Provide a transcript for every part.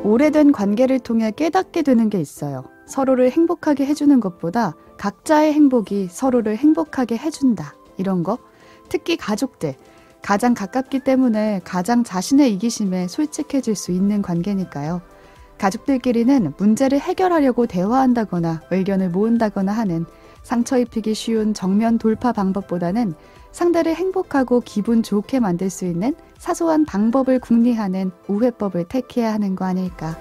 오래된 관계를 통해 깨닫게 되는 게 있어요. 서로를 행복하게 해주는 것보다 각자의 행복이 서로를 행복하게 해준다. 이런 거. 특히 가족들. 가장 가깝기 때문에 가장 자신의 이기심에 솔직해질 수 있는 관계니까요. 가족들끼리는 문제를 해결하려고 대화한다거나 의견을 모은다거나 하는 상처 입히기 쉬운 정면 돌파 방법보다는 상대를 행복하고 기분 좋게 만들 수 있는 사소한 방법을 궁리하는 우회법을 택해야 하는 거 아닐까.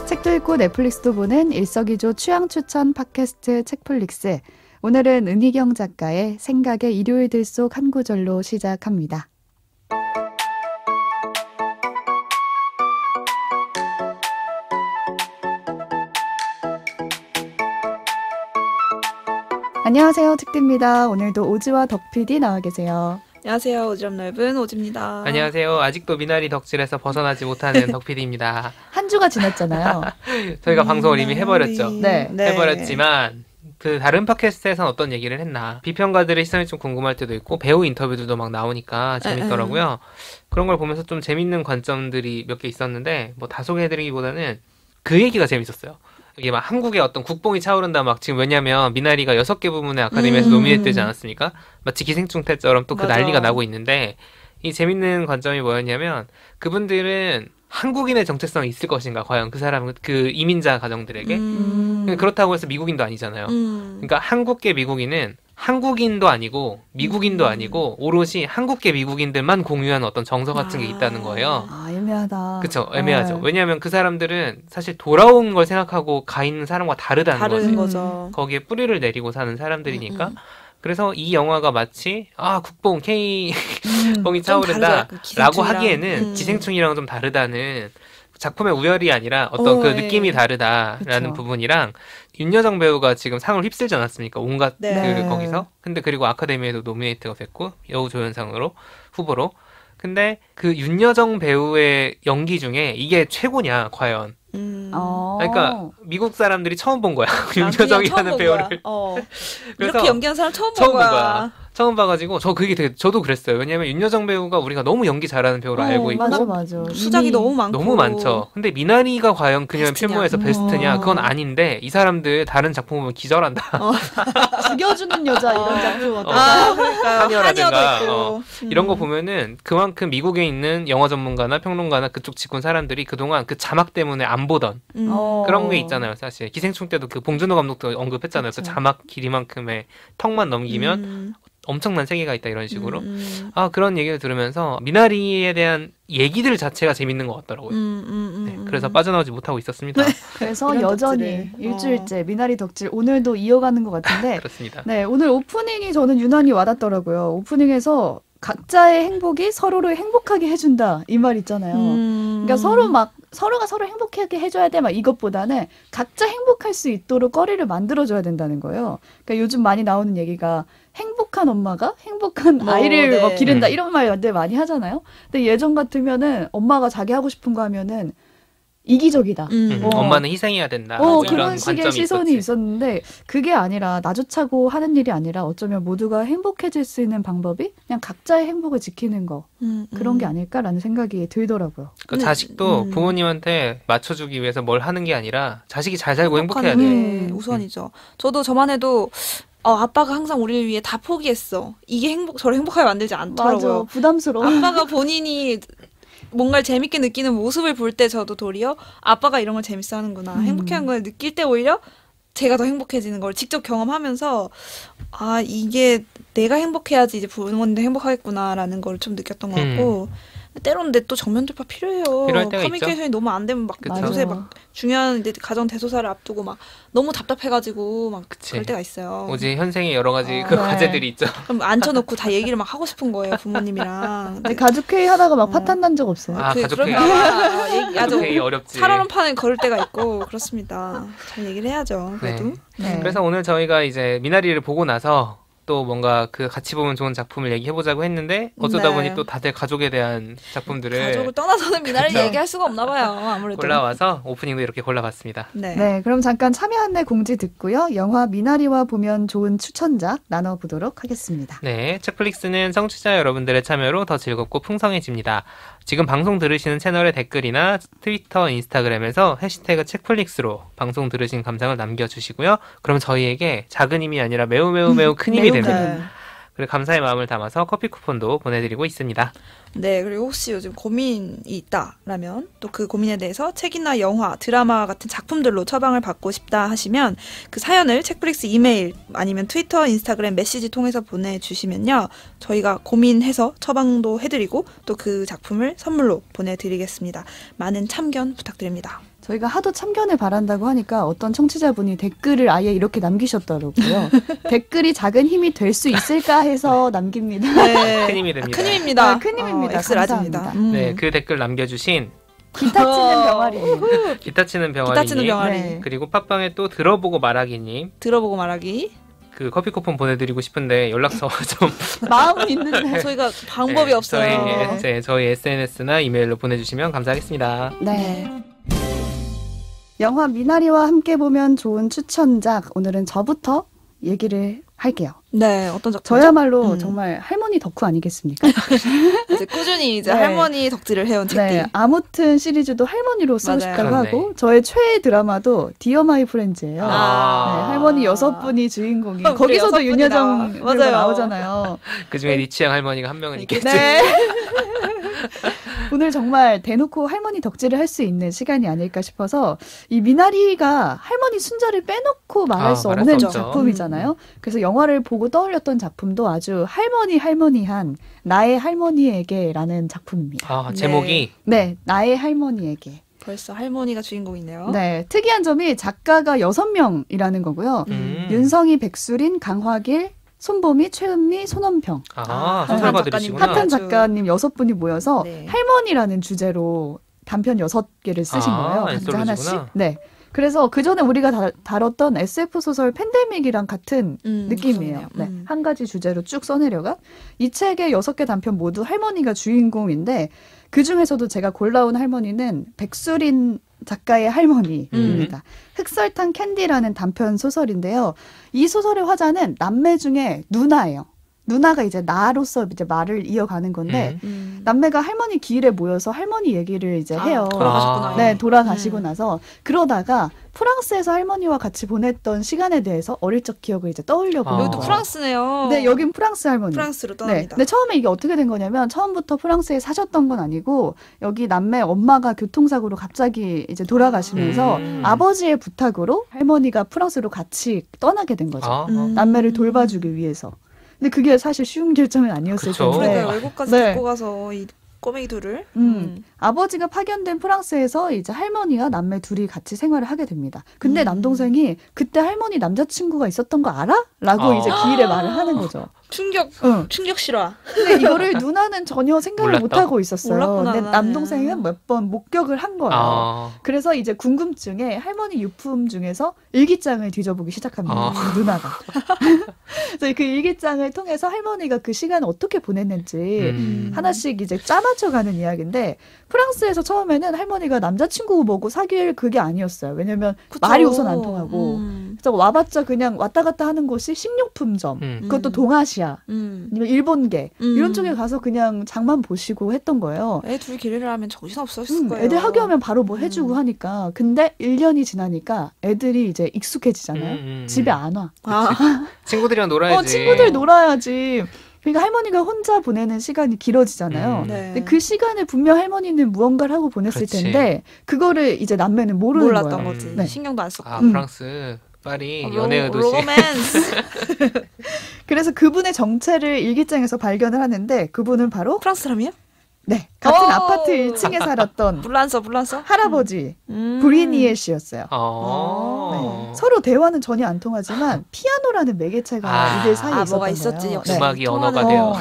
책도 읽고 넷플릭스도 보는 일석이조 취향 추천 팟캐스트 책플릭스. 오늘은 은희경 작가의 생각의 일요일들 속 한 구절로 시작합니다. 안녕하세요, 책디입니다. 오늘도 오지와 덕PD 나와 계세요. 안녕하세요. 오지랖 넓은 오지입니다. 안녕하세요. 아직도 미나리 덕질에서 벗어나지 못하는 덕PD입니다. 한 주가 지났잖아요. 저희가 방송을 이미 해버렸죠. 네. 해버렸지만 그 다른 팟캐스트에서는 어떤 얘기를 했나. 비평가들의 시선이 좀 궁금할 때도 있고 배우 인터뷰들도 막 나오니까 재밌더라고요. 그런 걸 보면서 좀 재밌는 관점들이 몇 개 있었는데 뭐 다 소개해드리기보다는 그 얘기가 재밌었어요. 이게 막 한국의 어떤 국뽕이 차오른다 막 지금 왜냐면 미나리가 6개 부문의 아카데미에서 노미네이트 되지 않았습니까? 마치 기생충 때처럼 또 그 난리가 나고 있는데 이 재밌는 관점이 뭐였냐면 그분들은 한국인의 정체성이 있을 것인가 과연 그 사람은 그 이민자 가정들에게 그렇다고 해서 미국인도 아니잖아요. 그러니까 한국계 미국인은 한국인도 아니고 미국인도 아니고 오롯이 한국계 미국인들만 공유하는 어떤 정서 같은 게 있다는 거예요. 아, 애매하다. 그렇죠. 애매하죠. 왜냐하면 그 사람들은 사실 돌아온 걸 생각하고 가 있는 사람과 다른 거죠. 거기에 뿌리를 내리고 사는 사람들이니까. 그래서 이 영화가 마치 국뽕 K뽕이 차오른다 라고 하기에는 기생충이랑은 좀 다르다는 작품의 우열이 아니라 어떤 그 느낌이 다르다라는 그쵸. 부분이랑 윤여정 배우가 지금 상을 휩쓸지 않았습니까? 온갖 거기서. 근데 그리고 아카데미에도 노미네이트가 됐고 여우조연상으로 후보로. 근데 그 윤여정 배우의 연기 중에 이게 최고냐 과연. 그러니까 미국 사람들이 처음 본 거야. 윤여정이라는 배우를. 그래서 이렇게 연기한 사람 처음 본 거야. 처음 봐가지고 저도 그랬어요. 왜냐면 윤여정 배우가 우리가 너무 연기 잘하는 배우로 알고 있고 맞아. 수작이 너무 많죠. 근데 미나리가 과연 그녀의 필모에서 베스트냐? 그건 아닌데 이 사람들 다른 작품 보면 기절한다. 죽여주는 여자 이런 작품 하녀라든가 이런 거 보면은 그만큼 미국에 있는 영화 전문가나 평론가나 그쪽 직군 사람들이 그동안 그 자막 때문에 안 보던 그런 게 있잖아요. 사실 기생충 때도 그 봉준호 감독도 언급했잖아요. 그쵸. 그 자막 길이만큼의 턱만 넘기면 엄청난 세계가 있다 이런 식으로 그런 얘기를 들으면서 미나리에 대한 얘기들 자체가 재밌는 것 같더라고요. 그래서 빠져나오지 못하고 있었습니다. 그래서 여전히 일주일째 미나리 덕질 오늘도 이어가는 것 같은데 그렇습니다. 네, 오늘 오프닝이 저는 유난히 와닿더라고요. 오프닝에서 각자의 행복이 서로를 행복하게 해준다 이 말 있잖아요. 그러니까 서로가 서로 행복하게 해줘야 돼 막 이것보다는 각자 행복할 수 있도록 거리를 만들어줘야 된다는 거예요. 그러니까 요즘 많이 나오는 얘기가 행복한 엄마가 행복한 아이를 기른다 이런 말들 많이 하잖아요. 근데 예전 같으면은 엄마가 자기 하고 싶은 거 하면은 이기적이다. 엄마는 희생해야 된다. 그런 식의 시선이 있었는데 그게 아니라 나조차고 하는 일이 아니라 어쩌면 모두가 행복해질 수 있는 방법이 그냥 각자의 행복을 지키는 거 그런 게 아닐까라는 생각이 들더라고요. 그 자식도 부모님한테 맞춰주기 위해서 뭘 하는 게 아니라 자식이 잘 살고 행복해야 돼. 우선이죠. 저도 저만 해도 아빠가 항상 우리를 위해 다 포기했어. 이게 저를 행복하게 만들지 않더라고요. 맞아. 부담스러워. 아빠가 본인이 뭔가를 재밌게 느끼는 모습을 볼 때 저도 도리어 아빠가 이런 걸 재밌어 하는구나. 행복해하는 걸 느낄 때 오히려 제가 더 행복해지는 걸 직접 경험하면서 이게 내가 행복해야지 이제 부모님도 행복하겠구나라는 걸 좀 느꼈던 것 같고 때로는 또 정면 돌파 필요해요. 필요할 때가 커뮤니케이션이 있죠. 너무 안 되면 막 요새 막 중요한 이제 가정 대소사를 앞두고 막 너무 답답해가지고 막 그럴 때가 있어요. 오직 현생에 여러 가지 그 과제들이 있죠. 그럼 앉혀놓고 다 얘기를 막 하고 싶은 거예요 부모님이랑. 가족회의 하다가 막 파탄 난 적 없어요? 가족회의. 가족회의 어렵지. 살얼음판에 걸을 때가 있고 그렇습니다. 잘 얘기를 해야죠. 그래도. 그래서 오늘 저희가 이제 미나리를 보고 나서 또 뭔가 그 같이 보면 좋은 작품을 얘기해보자고 했는데 어쩌다 네. 보니 또 다들 가족에 대한 작품들을 가족을 떠나서는 미나를 그렇죠. 얘기할 수가 없나 봐요. 아무래도. 골라와서 오프닝도 이렇게 골라봤습니다. 네. 네, 그럼 잠깐 참여 안내 공지 듣고요. 영화 미나리와 보면 좋은 추천작 나눠보도록 하겠습니다. 네, 책플릭스는 청취자 여러분들의 참여로 더 즐겁고 풍성해집니다. 지금 방송 들으시는 채널의 댓글이나 트위터, 인스타그램에서 해시태그 책플릭스로 방송 들으신 감상을 남겨주시고요. 그럼 저희에게 작은 힘이 아니라 매우 큰 힘이 매우 됩니다. 네. 그리고 감사의 마음을 담아서 커피 쿠폰도 보내드리고 있습니다. 네, 그리고 혹시 요즘 고민이 있다라면 또 그 고민에 대해서 책이나 영화, 드라마 같은 작품들로 처방을 받고 싶다 하시면 그 사연을 책플릭스 이메일 아니면 트위터, 인스타그램 메시지 통해서 보내주시면요. 저희가 고민해서 처방도 해드리고 또 그 작품을 선물로 보내드리겠습니다. 많은 참견 부탁드립니다. 저희가 하도 참견을 바란다고 하니까 어떤 청취자분이 댓글을 아예 이렇게 남기셨더라고요. 댓글이 작은 힘이 될 수 있을까 해서 남깁니다. 네. 큰 힘이 됩니다. 큰 힘입니다. 네, 큰 힘입니다. 엑스라지입니다. 감사합니다. 네, 그 댓글 남겨주신 기타 치는 병아리님. 기타 치는 병아리님, 기타 치는 병아리. 네. 그리고 팟빵에 또 들어보고 말하기님, 들어보고 말하기. 그 커피 쿠폰 보내드리고 싶은데 연락처 좀 마음은 있는데. 저희가 방법이 네, 없어요. 저희 SNS나 이메일로 보내주시면 감사하겠습니다. 네. 영화 미나리와 함께 보면 좋은 추천작. 오늘은 저부터 얘기를 할게요. 네, 어떤 작품? 저야말로 정말 할머니 덕후 아니겠습니까? 이제 꾸준히 이제 네. 할머니 덕질을 해온 책디. 네, 아무튼 시리즈도 할머니로 쓰고 맞아요. 싶다고 그렇네. 하고 저의 최애 드라마도 디어 마이 프렌즈예요. 아. 네, 할머니 6분이 주인공이 우리 거기서도 6분이다. 윤여정 맞아요. 나오잖아요. 그 중에 네 취향 할머니가 한 명은 있겠지. 네. 오늘 정말 대놓고 할머니 덕질을 할 수 있는 시간이 아닐까 싶어서 이 미나리가 할머니 순자를 빼놓고 말할 수 말할 없는 수 없죠. 작품이잖아요. 그래서 영화를 보고 떠올렸던 작품도 아주 할머니한 나의 할머니에게라는 작품입니다. 아, 제목이 네, 나의 할머니에게. 벌써 할머니가 주인공이네요. 네, 특이한 점이 작가가 6명이라는 거고요. 윤성희, 백수린, 강화길, 손보미, 최은미, 손원평. 아, 핫한 소설가들이시구나. 핫한 아주. 작가님 6분이 모여서 네. 할머니라는 주제로 단편 6개를 쓰신 아, 거예요. 각자 엔솔로지구나. 하나씩. 네. 그래서 그 전에 우리가 다뤘던 SF 소설 팬데믹이랑 같은 느낌이에요. 그러네요. 네. 한 가지 주제로 쭉 써내려가. 이 책의 6개 단편 모두 할머니가 주인공인데 그 중에서도 제가 골라온 할머니는 백수린 작가의 할머니입니다. 흑설탕 캔디라는 단편 소설인데요. 이 소설의 화자는 남매 중에 누나예요. 누나가 이제 나로서 이제 말을 이어가는 건데 남매가 할머니 기일에 모여서 할머니 얘기를 이제 해요. 돌아가셨구나. 네, 돌아가시고 나서 그러다가 프랑스에서 할머니와 같이 보냈던 시간에 대해서 어릴 적 기억을 이제 떠올려 보는 여기도 거예요. 프랑스네요. 네, 여긴 프랑스 할머니. 프랑스로 네. 떠납니다. 근데 처음에 이게 어떻게 된 거냐면 처음부터 프랑스에 사셨던 건 아니고 여기 남매 엄마가 교통사고로 갑자기 이제 돌아가시면서 아버지의 부탁으로 할머니가 프랑스로 같이 떠나게 된 거죠. 아, 남매를 돌봐주기 위해서. 근데 그게 사실 쉬운 결정은 아니었을 그쵸. 텐데. 그러니까 외국까지 네. 데리고 가서 이 꼬맹이 둘을 아버지가 파견된 프랑스에서 이제 할머니와 남매 둘이 같이 생활을 하게 됩니다. 근데 남동생이 그때 할머니 남자친구가 있었던 거 알아? 라고 이제 기일에 말을 하는 거죠. 충격 실화. 근데 이거를 누나는 전혀 생각을 몰랐다? 못하고 있었어요. 몰랐구나, 근데 나는. 남동생은 몇 번 목격을 한 거예요. 아, 그래서 이제 궁금증에 할머니 유품 중에서 일기장을 뒤져보기 시작합니다. 누나가. 그래서 그 일기장을 통해서 할머니가 그 시간을 어떻게 보냈는지 하나씩 이제 짜맞춰가는 이야기인데 프랑스에서 처음에는 할머니가 남자친구 보고 사귈 그게 아니었어요. 왜냐면 그쵸. 말이 우선 안 통하고. 그래서 와봤자 그냥 왔다 갔다 하는 곳이 식료품점, 그것도 동아시아, 아니면 일본계 이런 쪽에 가서 그냥 장만 보시고 했던 거예요. 애 둘 기르려 하면 정신 없었을 거예요. 애들 학교하면 바로 뭐 해주고 하니까. 근데 1년이 지나니까 애들이 이제 익숙해지잖아요. 집에 안 와. 친구들이랑 놀아야지. 친구들 놀아야지. 그러니까 할머니가 혼자 보내는 시간이 길어지잖아요. 네. 근데 그 시간에 분명 할머니는 무언가를 하고 보냈을 그렇지. 텐데 그거를 이제 남매는 모르는 몰랐던 거예요. 거지. 네. 신경도 안 썼고. 아, 프랑스, 파리, 연애의 도시. 로맨스. 그래서 그분의 정체를 일기장에서 발견을 하는데 그분은 바로 프랑스 사람이야? 네, 같은 오! 아파트 1층에 살았던 불란서. 할아버지 브리니에 씨였어요. 어. 네. 서로 대화는 전혀 안 통하지만 피아노라는 매개체가 이들 사이에 있었던 뭐가 있었지. 거예요. 역시. 음악이 통하는 언어가 거. 돼요.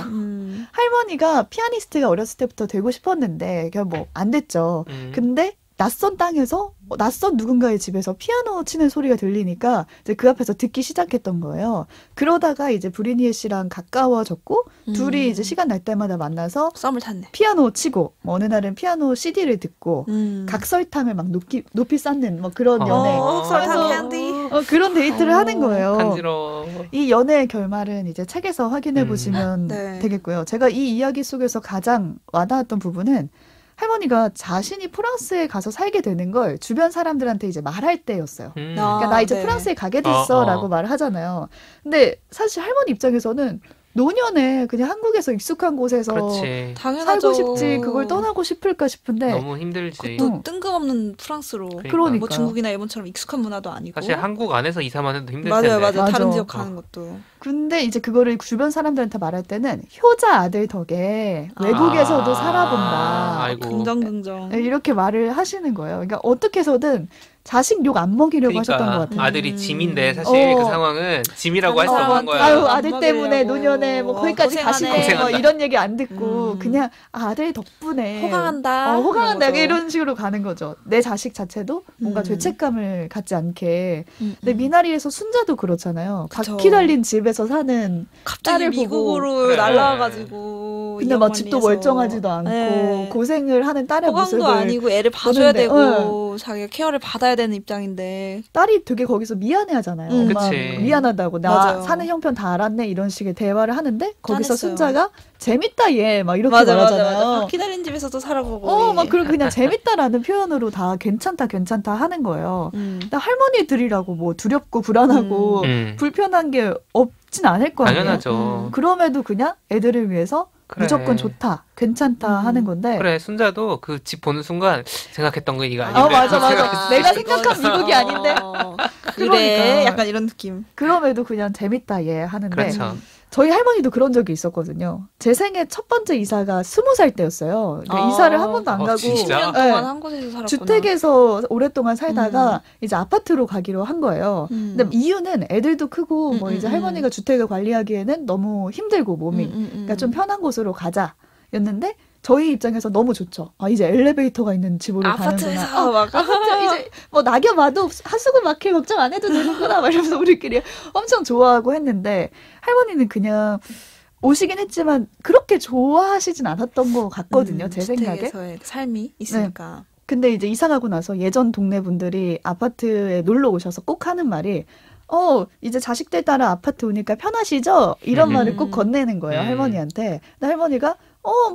할머니가 피아니스트가 어렸을 때부터 되고 싶었는데 그냥 뭐 안 됐죠. 근데 낯선 땅에서 낯선 누군가의 집에서 피아노 치는 소리가 들리니까 이제 그 앞에서 듣기 시작했던 거예요. 그러다가 이제 브리니에 씨랑 가까워졌고 둘이 이제 시간 날 때마다 만나서 썸을 탔네. 피아노 치고 뭐 어느 날은 피아노 CD를 듣고 각설탕을 막 높이 쌓는 뭐 그런 연애 설탕 그래서 캔디. 그런 데이트를 하는 거예요. 간지러워. 이 연애의 결말은 이제 책에서 확인해 보시면 네. 되겠고요. 제가 이 이야기 속에서 가장 와닿았던 부분은 할머니가 자신이 프랑스에 가서 살게 되는 걸 주변 사람들한테 이제 말할 때였어요. 그러니까 나 이제 네. 프랑스에 가게 됐어라고 말을 하잖아요. 근데 사실 할머니 입장에서는 노년에 그냥 한국에서 익숙한 곳에서 그렇지. 당연하죠. 살고 싶지 그걸 떠나고 싶을까 싶은데 너무 힘들지. 또 뜬금없는 프랑스로. 그러니까. 뭐 중국이나 일본처럼 익숙한 문화도 아니고. 사실 한국 안에서 이사만 해도 힘들 맞아요, 텐데. 맞아요. 다른 맞아. 지역 가는 것도. 근데 이제 그거를 주변 사람들한테 말할 때는 효자 아들 덕에 외국에서도 살아본다. 아이고. 긍정. 네, 이렇게 말을 하시는 거예요. 그러니까 어떻게 해서든 자식 욕 안 먹이려고 그러니까 하셨던 것 같아요. 아들이 짐인데 사실 그 상황은 짐이라고 할 수 없는 사람한테 거야. 아유 안 아들 때문에 먹이려고. 노년에 뭐 거기까지 고생하네. 가시네 뭐 고생한다. 이런 얘기 안 듣고 그냥 아들 덕분에 호강한다. 호강한다 이런 거죠. 이런 식으로 가는 거죠. 내 자식 자체도 뭔가 죄책감을 갖지 않게. 근데 음. 미나리에서 순자도 그렇잖아요. 그쵸. 바퀴 달린 집에서 사는 갑자기 딸을 미국으로 그래. 날라와가지고 근데 막 집도 멀쩡하지도 않고 네. 고생을 하는 딸의 호강도 모습을 아니고 애를 봐줘야 보는데, 되고 자기가 케어를 받아야 되는 입장인데 딸이 되게 거기서 미안해하잖아요. 엄마 그치. 미안하다고 나 맞아요. 사는 형편 다 알았네 이런 식의 대화를 하는데 거기서 짠했어요. 순자가 재밌다 얘 막 이렇게 맞아. 말하잖아요. 바퀴 달린 집에서도 살아보고. 막 그리고 그냥 재밌다라는 표현으로 다 괜찮다 하는 거예요. 근데 할머니들이라고 뭐 두렵고 불안하고 불편한 게 없진 않을 거 아니에요. 당연하죠. 그럼에도 그냥 애들을 위해서 그래. 무조건 좋다, 괜찮다 하는 건데. 그래 순자도 그 집 보는 순간 생각했던 거 이거 아 아닌데. 맞아. 내가 생각한 미국이 아닌데. 그래. 그러니까. 약간 이런 느낌. 그럼에도 그냥 재밌다 얘 하는데. 그렇죠. 저희 할머니도 그런 적이 있었거든요. 제 생애 첫 번째 이사가 20살 때였어요. 그러니까 이사를 한 번도 안 가고 진짜? 10년 네. 동안 한 곳에서 살았구나. 주택에서 오랫동안 살다가 이제 아파트로 가기로 한 거예요. 음. 근데 이유는 애들도 크고 뭐 이제 음. 할머니가 주택을 관리하기에는 너무 힘들고 몸이 그러니까 좀 편한 곳으로 가자였는데 저희 입장에서 너무 좋죠. 아 이제 엘리베이터가 있는 집으로 아파트에서 가는구나. 막 아파트 이제 뭐 낙엽 와도 하수구 막힐 걱정 안 해도 되는구나 막 이러면서 우리끼리 엄청 좋아하고 했는데 할머니는 그냥 오시긴 했지만 그렇게 좋아하시진 않았던 것 같거든요. 제 생각에. 주택에서의 삶이 있으니까. 근데 이제 이사 가고 나서 예전 동네 분들이 아파트에 놀러 오셔서 꼭 하는 말이 이제 자식들 따라 아파트 오니까 편하시죠? 이런 말을 꼭 건네는 거예요, 할머니한테. 근데 할머니가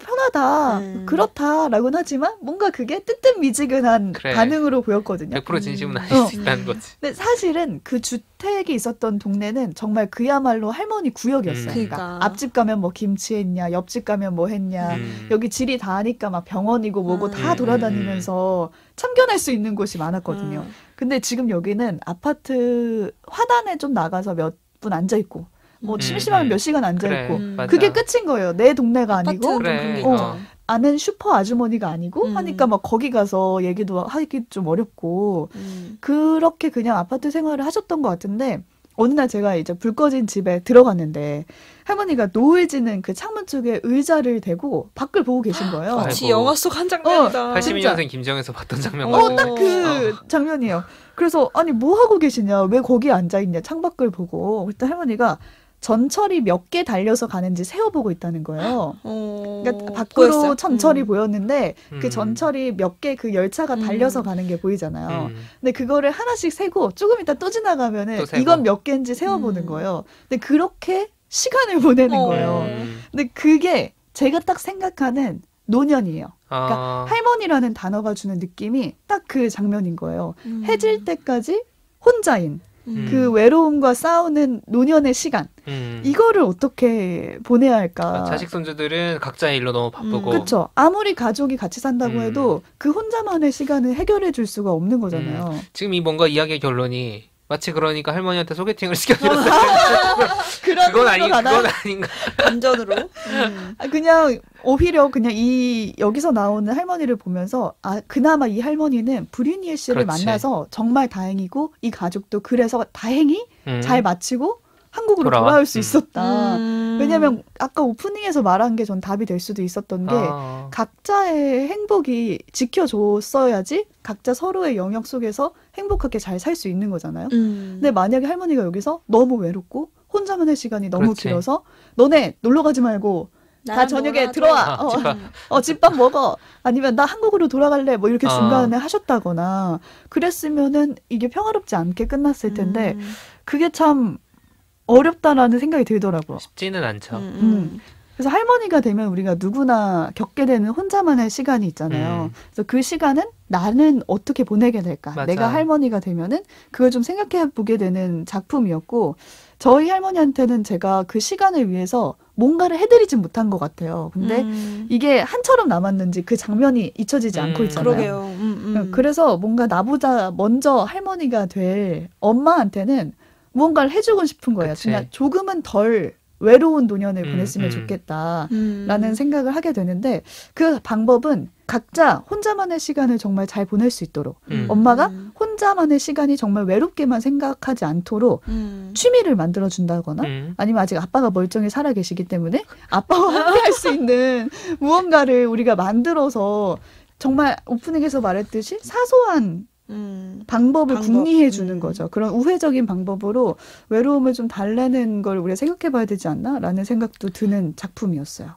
편하다, 그렇다라고는 하지만 뭔가 그게 뜨뜻미지근한 그래. 반응으로 보였거든요. 100% 진심은 아닐 수 있다는 거지. 근데 사실은 그 주택이 있었던 동네는 정말 그야말로 할머니 구역이었어요. 그러니까. 앞집 가면 뭐 김치 했냐, 옆집 가면 뭐 했냐, 여기 지리 다 하니까 막 병원이고 뭐고 다 돌아다니면서 참견할 수 있는 곳이 많았거든요. 근데 지금 여기는 아파트 화단에 좀 나가서 몇 분 앉아있고 뭐 심심하면 몇 시간 앉아있고 그래, 그게 맞아. 끝인 거예요. 내 동네가 아니고 아파트는 좀 그런 게 그래. 있죠. 아는 슈퍼 아주머니가 아니고 하니까 막 거기 가서 얘기도 하기 좀 어렵고 그렇게 그냥 아파트 생활을 하셨던 것 같은데 어느 날 제가 이제 불 꺼진 집에 들어갔는데 할머니가 노을지는 그 창문 쪽에 의자를 대고 밖을 보고 계신 거예요. 마치 아이고. 영화 속 한 장면이다. 82년생 김정에서 봤던 장면 어, 같아. 딱 그 장면이에요. 그래서 아니 뭐 하고 계시냐, 왜 거기 앉아 있냐, 창밖을 보고. 그때 할머니가 전철이 몇 개 달려서 가는지 세어보고 있다는 거예요. 그러니까 밖으로 보였어요? 전철이 보였는데 그 전철이 몇 개 그 열차가 달려서 가는 게 보이잖아요. 근데 그거를 하나씩 세고 조금 이따 또 지나가면은 또 세고. 이건 몇 개인지 세어보는 거예요. 근데 그렇게 시간을 보내는 거예요. 근데 그게 제가 딱 생각하는 노년이에요. 그러니까 할머니라는 단어가 주는 느낌이 딱 그 장면인 거예요. 해질 때까지 혼자인 그 외로움과 싸우는 노년의 시간. 이거를 어떻게 보내야 할까? 자식 손주들은 각자의 일로 너무 바쁘고. 그렇죠. 아무리 가족이 같이 산다고 해도 그 혼자만의 시간을 해결해 줄 수가 없는 거잖아요. 지금 이 뭔가 이야기의 결론이 마치 그러니까 할머니한테 소개팅을 시켜드렸어요. 그건 아닌가. 반전으로. 그냥 오히려 그냥 여기서 나오는 할머니를 보면서 그나마 이 할머니는 브리니에 씨를 그렇지. 만나서 정말 다행이고 이 가족도 그래서 다행히 잘 마치고 한국으로 돌아올 수 있었다. 왜냐면 아까 오프닝에서 말한 게 전 답이 될 수도 있었던 게 각자의 행복이 지켜줬어야지 각자 서로의 영역 속에서 행복하게 잘 살 수 있는 거잖아요. 근데 만약에 할머니가 여기서 너무 외롭고 혼자만의 시간이 너무 그렇지. 길어서 너네 놀러 가지 말고 다 저녁에 들어와. 집밥 먹어. 아니면 나 한국으로 돌아갈래. 뭐 이렇게 중간에 하셨다거나 그랬으면은 이게 평화롭지 않게 끝났을 텐데 그게 참 어렵다라는 생각이 들더라고요. 쉽지는 않죠. 그래서 할머니가 되면 우리가 누구나 겪게 되는 혼자만의 시간이 있잖아요. 그래서 그 시간은 나는 어떻게 보내게 될까? 맞아. 내가 할머니가 되면은 그걸 좀 생각해 보게 되는 작품이었고 저희 할머니한테는 제가 그 시간을 위해서 뭔가를 해드리진 못한 것 같아요. 근데 이게 한처럼 남았는지 그 장면이 잊혀지지 않고 있잖아요. 그러게요. 그래서 뭔가 나보다 먼저 할머니가 될 엄마한테는 무언가를 해주고 싶은 거예요. 그치. 그냥 조금은 덜 외로운 노년을 보냈으면 좋겠다라는 생각을 하게 되는데 그 방법은 각자 혼자만의 시간을 정말 잘 보낼 수 있도록 엄마가 혼자만의 시간이 정말 외롭게만 생각하지 않도록 취미를 만들어준다거나 아니면 아직 아빠가 멀쩡히 살아 계시기 때문에 아빠와 함께 할 수 있는 무언가를 우리가 만들어서 정말 오프닝에서 말했듯이 사소한 방법을 궁리해 주는 거죠. 그런 우회적인 방법으로 외로움을 좀 달래는 걸 우리가 생각해 봐야 되지 않나라는 생각도 드는 작품이었어요.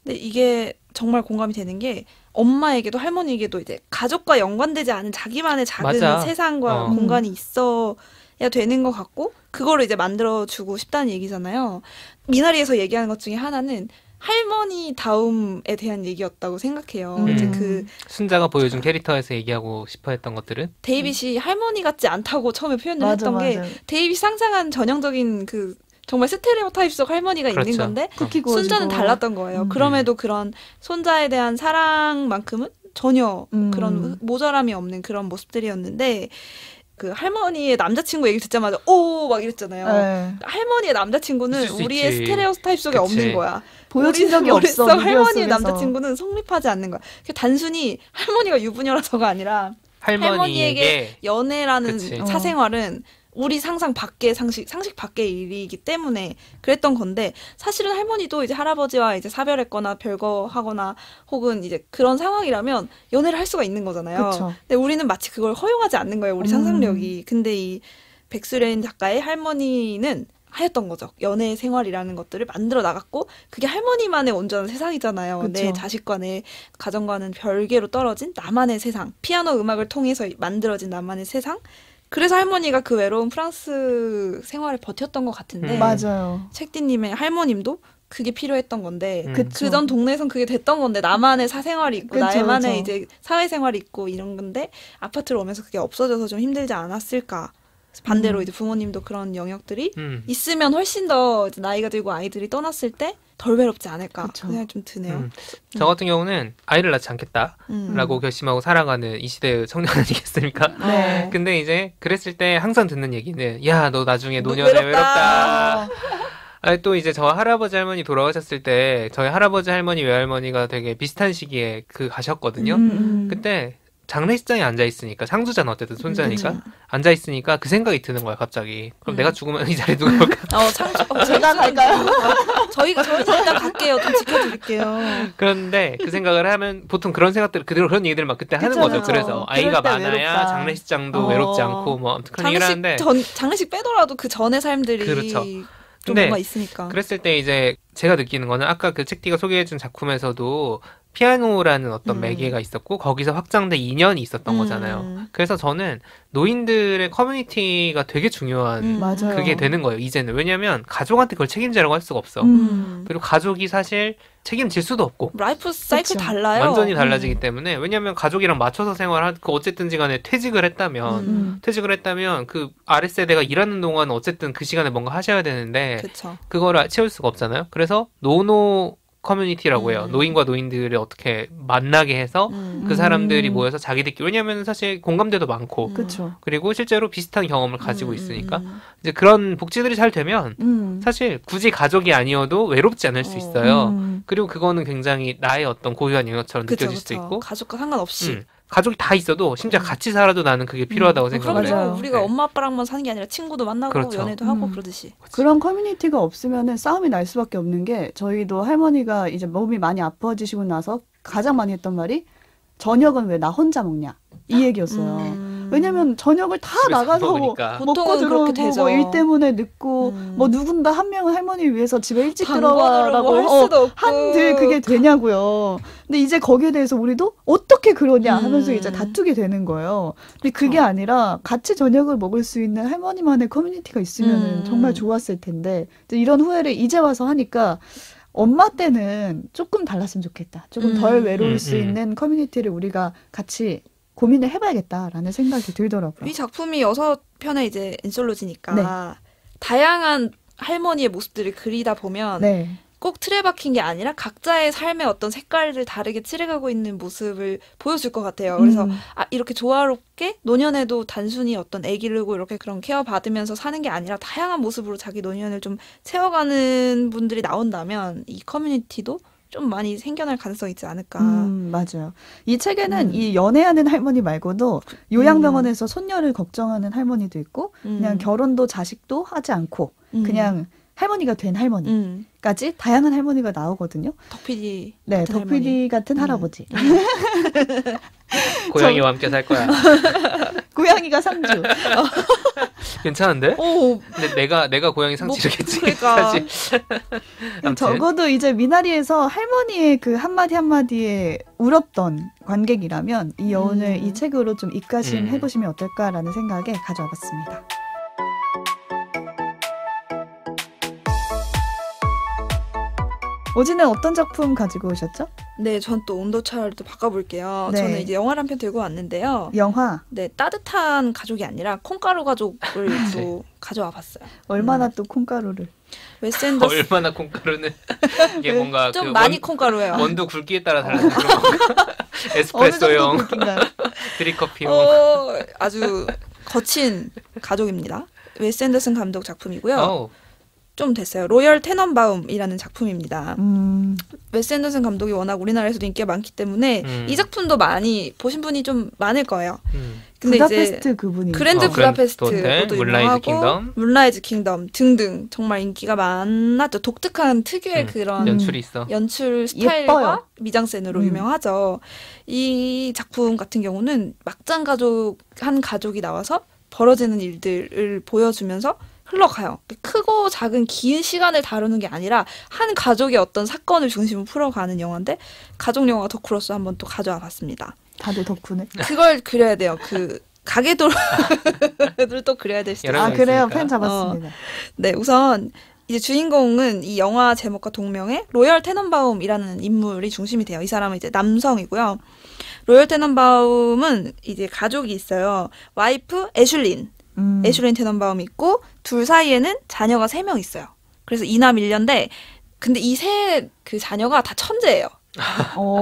근데 이게 정말 공감이 되는 게 엄마에게도 할머니에게도 이제 가족과 연관되지 않은 자기만의 작은 맞아. 세상과 공간이 있어야 되는 것 같고 그거를 이제 만들어주고 싶다는 얘기잖아요. 미나리에서 얘기하는 것 중에 하나는 할머니 다움에 대한 얘기였다고 생각해요. 이제 그 순자가 보여준 캐릭터에서 얘기하고 싶어 했던 것들은 데이빗이 할머니 같지 않다고 처음에 표현을 했던 게 데이빗이 상상한 전형적인 그 정말 스테레오타입 속 할머니가 그렇죠. 있는 건데 쿠키 구워주고. 순자는 달랐던 거예요. 그럼에도 그런 손자에 대한 사랑만큼은 전혀 그런 모자람이 없는 그런 모습들이었는데 그 할머니의 남자친구 얘기 듣자마자 오 막 이랬잖아요. 네. 할머니의 남자친구는 있을 수 우리의 있지. 스테레오타입 속에 그치. 없는 거야. 보여진 적이 없어. 머릿속 미디어 할머니의 속에서. 남자친구는 성립하지 않는 거야. 단순히 할머니가 유부녀라서가 아니라 할머니에게 연애라는 그치. 사생활은 우리 상상 밖의 상식 밖의 일이기 때문에 그랬던 건데 사실은 할머니도 이제 할아버지와 이제 사별했거나 별거 하거나 혹은 이제 그런 상황이라면 연애를 할 수가 있는 거잖아요. 그쵸. 근데 우리는 마치 그걸 허용하지 않는 거예요. 우리 상상력이. 근데 이 백수레인 작가의 할머니는 하였던 거죠. 연애 생활이라는 것들을 만들어 나갔고 그게 할머니만의 온전한 세상이잖아요. 그쵸. 내 자식과 내 가정과는 별개로 떨어진 나만의 세상. 피아노 음악을 통해서 만들어진 나만의 세상. 그래서 할머니가 그 외로운 프랑스 생활을 버텼던 것 같은데 맞아요. 책디님의 할머님도 그게 필요했던 건데 그쵸. 그전 동네에선 그게 됐던 건데 나만의 사생활이 있고 그쵸, 나만의 그쵸. 이제 사회생활이 있고 이런 건데 아파트로 오면서 그게 없어져서 좀 힘들지 않았을까. 반대로 이제 부모님도 그런 영역들이 있으면 훨씬 더 이제 나이가 들고 아이들이 떠났을 때 덜 외롭지 않을까 그쵸. 그 생각이 좀 드네요. 저 같은 경우는 아이를 낳지 않겠다라고 결심하고 살아가는 이 시대의 청년 아니겠습니까? 네. 근데 이제 그랬을 때 항상 듣는 얘기는 야, 너 나중에 노년에 외롭다. 아니, 또 이제 저 할아버지 할머니 돌아가셨을 때 저희 할아버지 할머니 외할머니가 되게 비슷한 시기에 가셨거든요. 그때 장례식장에 앉아있으니까 상주자는 어쨌든 손자니까 앉아있으니까 그 생각이 드는 거야 갑자기. 그럼 내가 죽으면 이 자리에 누가 올까? 제가 갈까요? 저희는 일단 갈게요. 좀 지켜드릴게요. 그런데 그 생각을 하면 보통 그런 생각들 그대로 그런 얘기들을 막 그때 하는 거죠. 그쵸. 그래서 아이가 그럴 때 많아야 외롭다. 장례식장도 외롭지 않고 뭐 아무튼 그런 얘기를 하는데 장례식 빼더라도 그 전의 삶들이 그렇죠. 좀 근데 뭔가 있으니까. 그랬을 때 이제 제가 느끼는 거는 아까 그 책디가 소개해준 작품에서도 피아노라는 어떤 매개가 있었고 거기서 확장된 인연이 있었던 거잖아요. 그래서 저는 노인들의 커뮤니티가 되게 중요한 맞아요. 그게 되는 거예요. 이제는. 왜냐면 가족한테 그걸 책임지라고 할 수가 없어. 그리고 가족이 사실 책임질 수도 없고 라이프 사이클 그쵸. 달라요. 완전히 달라지기 때문에 왜냐면 가족이랑 맞춰서 생활하고 어쨌든지 간에 퇴직을 했다면 그 아랫세대가 일하는 동안 어쨌든 그 시간에 뭔가 하셔야 되는데 그쵸. 그거를 채울 수가 없잖아요. 그래서 노노 커뮤니티라고 해요. 노인과 노인들을 어떻게 만나게 해서 그 사람들이 모여서 자기들끼리 왜냐하면 사실 공감대도 많고 그렇죠. 그리고 실제로 비슷한 경험을 가지고 있으니까 이제 그런 복지들이 잘 되면 사실 굳이 가족이 아니어도 외롭지 않을 수 있어요. 그리고 그거는 굉장히 나의 어떤 고유한 영역처럼 느껴질 수도 있고 가족과 상관없이 가족이 다 있어도 심지어 같이 살아도 나는 그게 필요하다고 생각을 그럼요. 해요. 그럼요. 우리가 네. 엄마 아빠랑만 사는 게 아니라 친구도 만나고 그렇죠. 연애도 하고 그러듯이. 그런 커뮤니티가 없으면은 싸움이 날 수밖에 없는 게 저희도 할머니가 이제 몸이 많이 아파지시고 나서 가장 많이 했던 말이 저녁은 왜 나 혼자 먹냐 이 얘기였어요. 왜냐면 저녁을 다 집에서 나가서 먹으니까. 먹고 보통은 들어오고 그렇게 되죠. 뭐 일 때문에 늦고 음. 뭐 누군가 한 명은 할머니 위해서 집에 일찍 방법으로 들어와라고 뭐할 수도 없고. 한들 그게 되냐고요. 근데 이제 거기에 대해서 우리도 어떻게 그러냐 하면서 이제 다투게 되는 거예요. 근데 그게 아니라 같이 저녁을 먹을 수 있는 할머니만의 커뮤니티가 있으면 정말 좋았을 텐데 이런 후회를 이제 와서 하니까 엄마 때는 조금 달랐으면 좋겠다. 조금 덜 외로울 수 있는 커뮤니티를 우리가 같이 고민을 해봐야겠다라는 생각이 들더라고요. 이 작품이 6편의 이제 엔솔로지니까 네. 다양한 할머니의 모습들을 그리다 보면 네. 꼭 틀에 박힌 게 아니라 각자의 삶의 어떤 색깔을 다르게 칠해가고 있는 모습을 보여줄 것 같아요. 그래서 이렇게 조화롭게 노년에도 단순히 어떤 아기를 두고 이렇게 그런 케어 받으면서 사는 게 아니라 다양한 모습으로 자기 노년을 좀 채워가는 분들이 나온다면 이 커뮤니티도 좀 많이 생겨날 가능성이 있지 않을까. 맞아요. 이 책에는 이 연애하는 할머니 말고도 요양병원에서 손녀를 걱정하는 할머니도 있고 그냥 결혼도 자식도 하지 않고 그냥 할머니가 된 할머니까지 다양한 할머니가 나오거든요. 덕PD 네, 같은 덕PD 할머니. 같은 할아버지. 고양이와 함께 살 거야. 고양이가 상주. 괜찮은데? 오, 근데 내가 고양이 상치르겠지. 그러니까. 사실. 아무튼. 적어도 이제 미나리에서 할머니의 그 한마디 한마디에 울었던 관객이라면 이 여운을 이 책으로 좀 입가심 해보시면 어떨까라는 생각에 가져와 봤습니다. 오지는 어떤 작품 가지고 오셨죠? 네, 전 또 온도차를 또 바꿔볼게요. 네. 저는 이제 영화를 한 편 들고 왔는데요. 영화 네, 따뜻한 가족이 아니라 콩가루 가족을 또 가져와 봤어요. 얼마나 또 콩가루를 웨스 앤더슨 얼마나 콩가루는 이게 뭔가 좀 그 많이 콩가루예요. 원두 굵기에 따라 다른 그런 건가? 에스프레소용, 드립커피용. 아주 거친 가족입니다. 웨스 앤더슨 감독 작품이고요. 어우, 좀 됐어요. 로열 테넌바움이라는 작품입니다. 음. 웨스 앤더슨 감독이 워낙 우리나라에서도 인기가 많기 때문에 이 작품도 많이 보신 분이 좀 많을 거예요. 근데 부다페스트 이제 그분이 그랜드 그랜드 부다페스트도 호텔, 유명하고 킹덤. 문라이즈 킹덤 등등 정말 인기가 많았죠. 독특한 특유의 그런 연출이 있어. 연출 스타일과 예뻐요. 미장센으로 유명하죠. 이 작품 같은 경우는 막장 가족 한 가족이 나와서 벌어지는 일들을 보여주면서 흘러가요. 크고 작은 긴 시간을 다루는 게 아니라 한 가족의 어떤 사건을 중심으로 풀어가는 영화인데 가족 영화 덕후로서 한번 또 가져와 봤습니다. 다들 덕후네. 그걸 그려야 돼요. 그 가게도를 또 그려야 될 수도 여러 있어요. 명 그래요. 있으니까. 펜 잡았습니다. 네, 우선 이제 주인공은 이 영화 제목과 동명의 로열 테넌바움이라는 인물이 중심이 돼요. 이 사람은 이제 남성이고요. 로열 테넌바움은 이제 가족이 있어요. 와이프 애슐린, 애슐린 테넌바움이 있고 둘 사이에는 자녀가 3명 있어요. 그래서 이남 1녀인데 근데 이 세 그 자녀가 다 천재예요.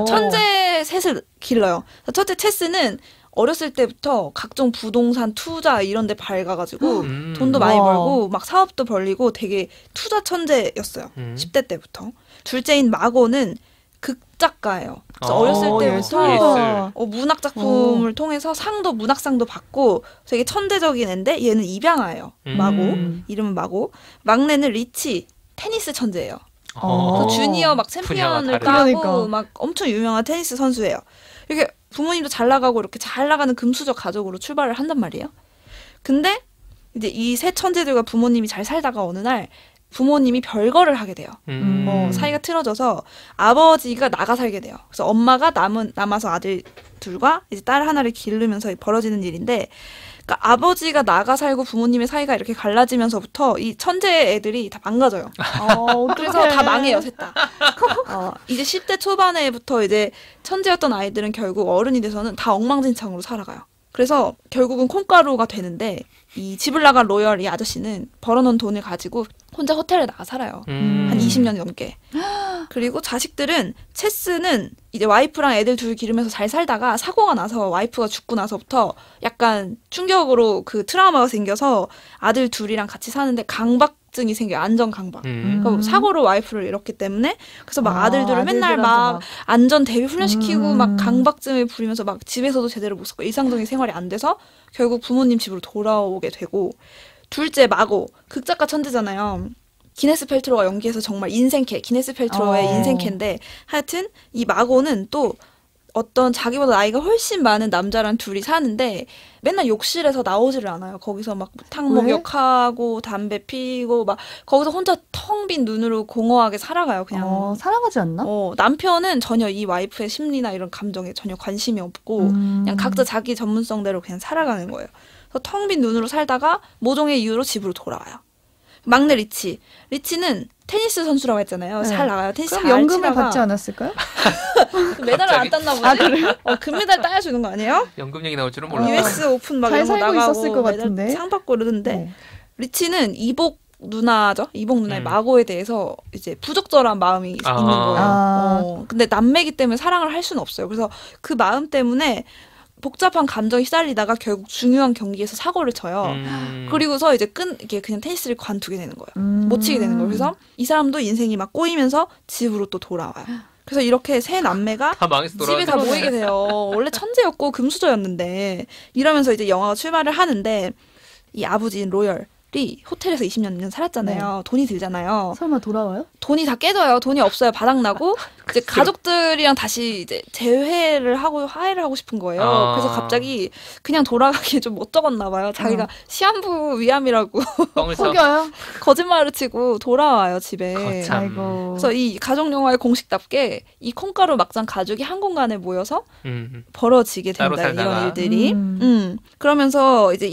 천재 셋을 길러요. 첫째 체스는 어렸을 때부터 각종 부동산 투자 이런 데 밝아가지고 돈도 많이 와. 벌고 막 사업도 벌리고 되게 투자 천재였어요. 10대 때부터. 둘째인 마고는 극작가예요. 그래서 어렸을 때부터 문학 작품을 통해서 문학상도 받고 되게 천재적인 애인데 얘는 입양아예요. 마고. 이름은 마고. 막내는 리치. 테니스 천재예요. 그래서 주니어 막 챔피언을 따고 그러니까. 막 엄청 유명한 테니스 선수예요. 이렇게 부모님도 잘 나가고 이렇게 잘 나가는 금수저 가족으로 출발을 한단 말이에요. 근데 이제 이 세 천재들과 부모님이 잘 살다가 어느 날 부모님이 별거를 하게 돼요. 사이가 틀어져서 아버지가 나가 살게 돼요. 그래서 엄마가 남아서 아들 둘과 이제 딸 하나를 기르면서 벌어지는 일인데, 그러니까 아버지가 나가 살고 부모님의 사이가 이렇게 갈라지면서부터 이 천재 애들이 다 망가져요. 그래서 다 망해요, 셋 다. 이제 10대 초반에부터 이제 천재였던 아이들은 결국 어른이 돼서는 다 엉망진창으로 살아가요. 그래서 결국은 콩가루가 되는데 이 집을 나간 로열 이 아저씨는 벌어놓은 돈을 가지고 혼자 호텔에 나가 살아요. 한 20년 넘게. 그리고 자식들은 체스는 이제 와이프랑 애들 둘 기르면서 잘 살다가 사고가 나서 와이프가 죽고 나서부터 약간 충격으로 그 트라우마가 생겨서 아들 둘이랑 같이 사는데 강박 강박증이 생겨요. 안전 강박. 음. 그러니까 사고로 와이프를 잃었기 때문에 그래서 막 아들들을 맨날 막 아들들한테 안전 대비 훈련시키고 음. 막 강박증을 부리면서 막 집에서도 제대로 못 살고 일상적인 생활이 안 돼서 결국 부모님 집으로 돌아오게 되고 둘째 마고 극작가 천재잖아요. 기네스 펠트로가 연기해서 정말 인생캐 기네스 펠트로의 인생캐인데 하여튼 이 마고는 또 어떤 자기보다 나이가 훨씬 많은 남자랑 둘이 사는데 맨날 욕실에서 나오지를 않아요. 거기서 막 탕목 왜? 욕하고 담배 피고 막 거기서 혼자 텅 빈 눈으로 공허하게 살아가요. 그냥 사랑하지 않나? 남편은 전혀 이 와이프의 심리나 이런 감정에 전혀 관심이 없고 그냥 각자 자기 전문성대로 그냥 살아가는 거예요. 그래서 텅 빈 눈으로 살다가 모종의 이유로 집으로 돌아와요. 막내 리치는 테니스 선수라고 했잖아요. 네. 잘 나가요. 테니스 그럼 잘 연금을 치다가 받지 않았을까요? 메달을 안 땄나 보지? 금메달 따야 주는 거 아니에요? 연금 얘기 나올 줄은 몰랐어요. US 오픈 막 잘 이런 거 살고 나가고 있었을 것 메달 같은데. 상 받고 그러는데 네. 리치는 이복 누나죠. 이복 누나의 마고에 대해서 이제 부적절한 마음이 있는 거예요. 근데 남매기 때문에 사랑을 할 수는 없어요. 그래서 그 마음 때문에 복잡한 감정이 휘날리다가 결국 중요한 경기에서 사고를 쳐요. 그리고서 이제 이게 그냥 테니스를 관두게 되는 거예요. 못 치게 되는 거예요. 그래서 이 사람도 인생이 막 꼬이면서 집으로 또 돌아와요. 그래서 이렇게 세 남매가 다 망해서 집에 다 모이게 돼요. 원래 천재였고 금수저였는데 이러면서 이제 영화가 출발을 하는데 이 아버지인 로열이 호텔에서 20년 살았잖아요. 돈이 들잖아요. 설마 돌아와요? 돈이 다 깨져요. 돈이 없어요. 바닥나고 이제 가족들이랑 다시 이제 재회를 하고 화해를 하고 싶은 거예요. 그래서 갑자기 그냥 돌아가기 좀 못 적었나 봐요. 자기가 시한부 위암이라고 뻥을 쳐. 속여요? 거짓말을 치고 돌아와요 집에. 거참. 아이고. 그래서 이 가족 영화의 공식답게 이 콩가루 막장 가족이 한 공간에 모여서 벌어지게 따로 된다. 살다가. 이런 일들이. 그러면서 이제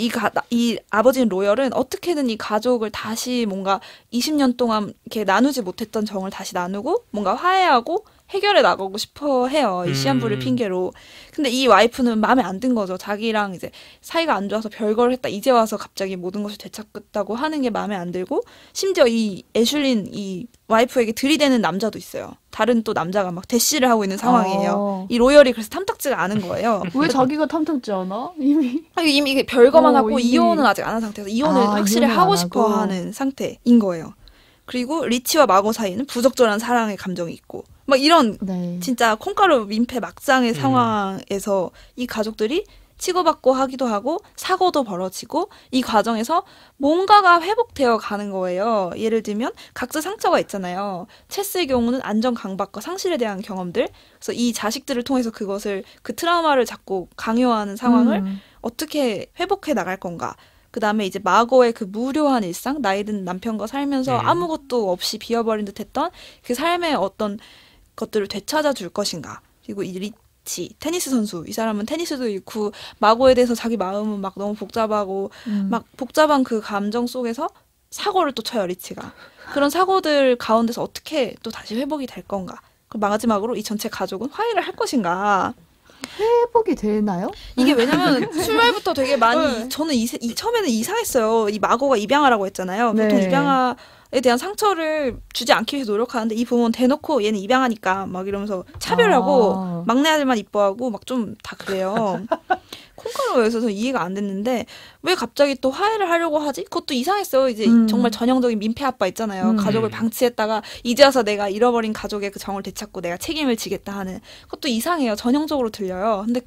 이 아버지인 로열은 어떻게든 이 가족을 다시 뭔가 20년 동안 이렇게 나누지 못했던 정을 다시 나누고 뭔가 화해하고 해결해 나가고 싶어 해요. 이 시한부를 핑계로. 근데 이 와이프는 마음에 안 든 거죠. 자기랑 이제 사이가 안 좋아서 별거를 했다. 이제 와서 갑자기 모든 것을 되찾겠다고 하는 게 마음에 안 들고 심지어 이 애슐린 이 와이프에게 들이대는 남자도 있어요. 다른 또 남자가 막 대시를 하고 있는 상황이에요. 이 로열이 그래서 탐탁지가 않은 거예요. 왜 자기가 탐탁지 않아? 이미. 이미 이게 별거만 하고 이미. 이혼은 아직 안 한 상태에서 이혼을 확실히 이혼을 하고 안 싶어 하고. 하는 상태인 거예요. 그리고 리치와 마고 사이는 부적절한 사랑의 감정이 있고 막 이런 네. 진짜 콩가루 민폐 막장의 상황에서 이 가족들이 치고받고 하기도 하고 사고도 벌어지고 이 과정에서 뭔가가 회복되어 가는 거예요. 예를 들면 각자 상처가 있잖아요. 체스의 경우는 안전 강박과 상실에 대한 경험들. 그래서 이 자식들을 통해서 그 트라우마를 자꾸 강요하는 상황을 어떻게 회복해 나갈 건가. 그 다음에 이제 마고의 그 무료한 일상, 나이 든 남편과 살면서 아무것도 없이 비어버린 듯 했던 그 삶의 어떤 것들을 되찾아 줄 것인가. 그리고 이 리치, 테니스 선수. 이 사람은 테니스도 잃고 마고에 대해서 자기 마음은 막 너무 복잡하고 막 복잡한 그 감정 속에서 사고를 또 쳐요, 리치가. 그런 사고들 가운데서 어떻게 또 다시 회복이 될 건가. 그리고 마지막으로 이 전체 가족은 화해를 할 것인가. 회복이 되나요? 이게 왜냐면 출발부터 되게 많이 저는 처음에는 이상했어요. 이 마고가 입양아라고 했잖아요. 보통 네. 입양아에 대한 상처를 주지 않기 위해서 노력하는데 이 부모는 대놓고 얘는 입양아니까 막 이러면서 차별하고 막내 아들만 이뻐하고 막 좀 다 그래요. 콩가루에 있어서 이해가 안 됐는데 왜 갑자기 또 화해를 하려고 하지? 그것도 이상했어요. 이제 정말 전형적인 민폐 아빠 있잖아요. 가족을 방치했다가 이제 와서 내가 잃어버린 가족의 그 정을 되찾고 내가 책임을 지겠다 하는 그것도 이상해요. 전형적으로 들려요. 근데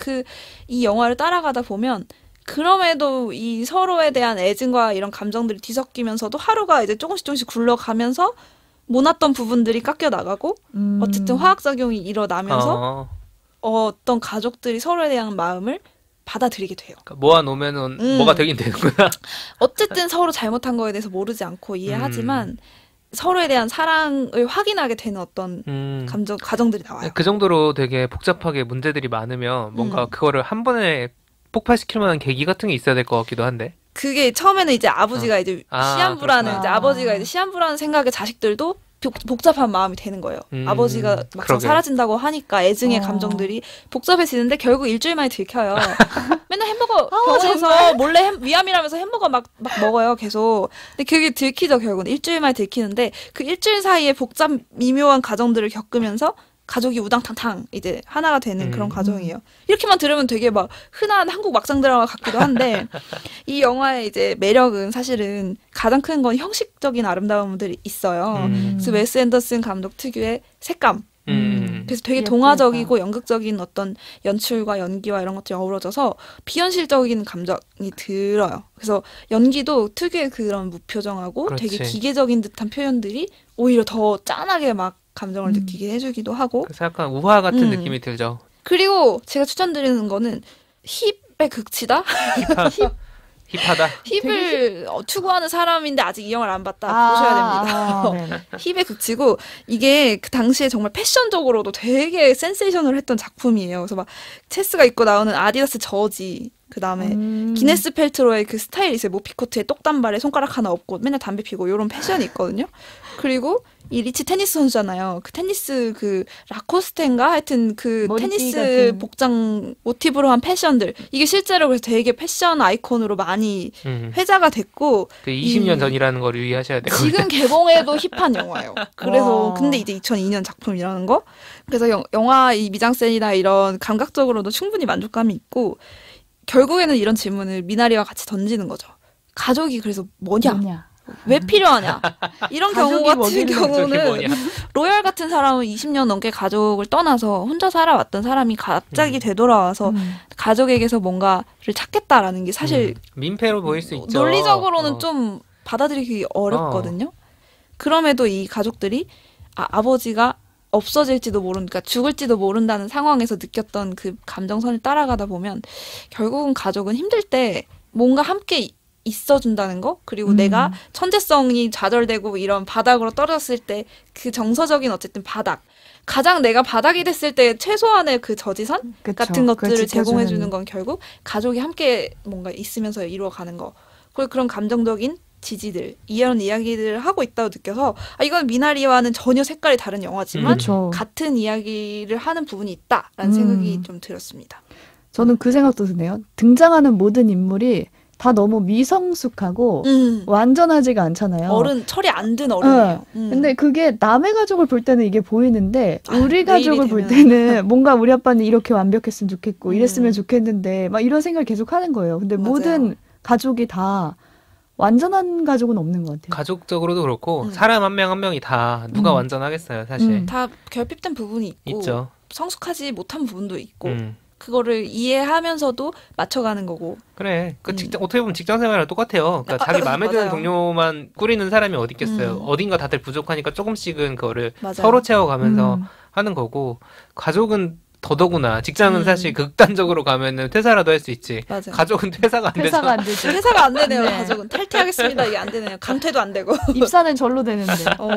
이 영화를 따라가다 보면 그럼에도 이 서로에 대한 애증과 이런 감정들이 뒤섞이면서도 하루가 이제 조금씩 굴러가면서 모났던 부분들이 깎여 나가고 어쨌든 화학작용이 일어나면서 어떤 가족들이 서로에 대한 마음을 받아들이게 돼요. 그러니까 모아놓으면은 뭐가 되긴 되는구나. 어쨌든 서로 잘못한 거에 대해서 모르지 않고 이해하지만 서로에 대한 사랑을 확인하게 되는 어떤 과정들이 나와요. 그 정도로 되게 복잡하게 문제들이 많으면 뭔가 그거를 한 번에 폭발시킬 만한 계기 같은 게 있어야 될 것 같기도 한데. 그게 처음에는 이제 아버지가 이제 시한부라는 그렇구나. 이제 아버지가 이제 시한부라는 생각에 자식들도 복잡한 마음이 되는 거예요. 아버지가 막상 그러게. 사라진다고 하니까 애증의 감정들이 복잡해지는데 결국 일주일 만에 들켜요. 맨날 햄버거 병원에서 몰래 위암이라면서 햄버거 막 먹어요 계속. 근데 그게 들키죠 결국은. 일주일 만에 들키는데 그 일주일 사이에 복잡 미묘한 과정들을 겪으면서 가족이 우당탕탕 이제 하나가 되는 그런 과정이에요. 이렇게만 들으면 되게 막 흔한 한국 막장 드라마 같기도 한데 이 영화의 이제 매력은 사실은 가장 큰 건 형식적인 아름다움들이 있어요. 그래서 웨스 앤더슨 감독 특유의 색감. 그래서 되게 예쁘다. 동화적이고 연극적인 어떤 연출과 연기와 이런 것들이 어우러져서 비현실적인 감정이 들어요. 그래서 연기도 특유의 그런 무표정하고 그렇지. 되게 기계적인 듯한 표현들이 오히려 더 짠하게 막 감정을 느끼게 해주기도 하고. 그래서 약간 우화 같은 느낌이 들죠. 그리고 제가 추천드리는 거는 힙의 극치다? 힙하다. 힙을 추구하는 사람인데 아직 이 영화를 안 봤다. 보셔야 됩니다. 힙의 극치고 이게 그 당시에 정말 패션적으로도 되게 센세이션을 했던 작품이에요. 그래서 막 체스가 입고 나오는 아디다스 저지, 그 다음에 기네스 펠트로의 그 스타일이 있어요. 모피코트에 똑단발에 손가락 하나 없고 맨날 담배 피고 이런 패션이 있거든요. 그리고 이 리치 테니스 선수잖아요. 그 테니스 그 라코스테인가 하여튼 그 머리띠 테니스 같은. 복장 모티브로 한 패션들 이게 실제로 그래서 되게 패션 아이콘으로 많이 회자가 됐고 그 20년 전이라는 걸 유의하셔야 돼요. 지금 개봉해도 힙한 영화예요. 그래서 와. 근데 이제 2002년 작품이라는 거. 그래서 영화 이 미장센이나 이런 감각적으로도 충분히 만족감이 있고 결국에는 이런 질문을 미나리와 같이 던지는 거죠. 가족이 그래서 뭐냐? 왜 필요하냐? 이런 경우 가족이 같은 뭐길래 경우는 뭐냐? 로열 같은 사람은 20년 넘게 가족을 떠나서 혼자 살아왔던 사람이 갑자기 되돌아와서 가족에게서 뭔가를 찾겠다라는 게 사실 민폐로 보일 수 있죠. 논리적으로는 좀 받아들이기 어렵거든요. 그럼에도 이 가족들이 아버지가 없어질지도 모르니까 죽을지도 모른다는 상황에서 느꼈던 그 감정선을 따라가다 보면 결국은 가족은 힘들 때 뭔가 함께 있어준다는 거 그리고 내가 천재성이 좌절되고 이런 바닥으로 떨어졌을 때 그 정서적인 어쨌든 바닥 가장 내가 바닥이 됐을 때 최소한의 그 저지선 그쵸. 같은 그걸 것들을 지켜주는. 제공해주는 건 결국 가족이 함께 뭔가 있으면서 이루어가는 거 그리고 그런 감정적인 지지들 이런 이야기들을 하고 있다고 느껴서 이건 미나리와는 전혀 색깔이 다른 영화지만 그쵸. 같은 이야기를 하는 부분이 있다라는 생각이 좀 들었습니다. 저는 그 생각도 드네요. 등장하는 모든 인물이 다 너무 미성숙하고 완전하지가 않잖아요. 어른 철이 안 든 어른이에요. 근데 그게 남의 가족을 볼 때는 이게 보이는데 우리 내일이 가족을 볼 되면. 때는 뭔가 우리 아빠는 이렇게 완벽했으면 좋겠고 이랬으면 좋겠는데 막 이런 생각을 계속 하는 거예요. 근데 맞아요. 모든 가족이 다 완전한 가족은 없는 것 같아요. 가족적으로도 그렇고 사람 한 명 한 명이 다 누가 완전하겠어요, 사실. 다 결핍된 부분이 있고 있죠. 성숙하지 못한 부분도 있고 그거를 이해하면서도 맞춰가는 거고. 그래. 그 직장 어떻게 보면 직장 생활이랑 똑같아요. 그러니까 자기 마음에 드는 맞아요. 동료만 꾸리는 사람이 어디 있겠어요. 어딘가 다들 부족하니까 조금씩은 그거를 맞아요. 서로 채워가면서 하는 거고 가족은 더더구나. 직장은 사실 극단적으로 가면은 퇴사라도 할 수 있지. 맞아요. 가족은 퇴사가 안 돼서 회사가 안 되죠. 회사가 안 되네요. 네. 가족은 탈퇴하겠습니다. 이게 안 되네요. 강퇴도 안 되고. 입사는 절로 되는데.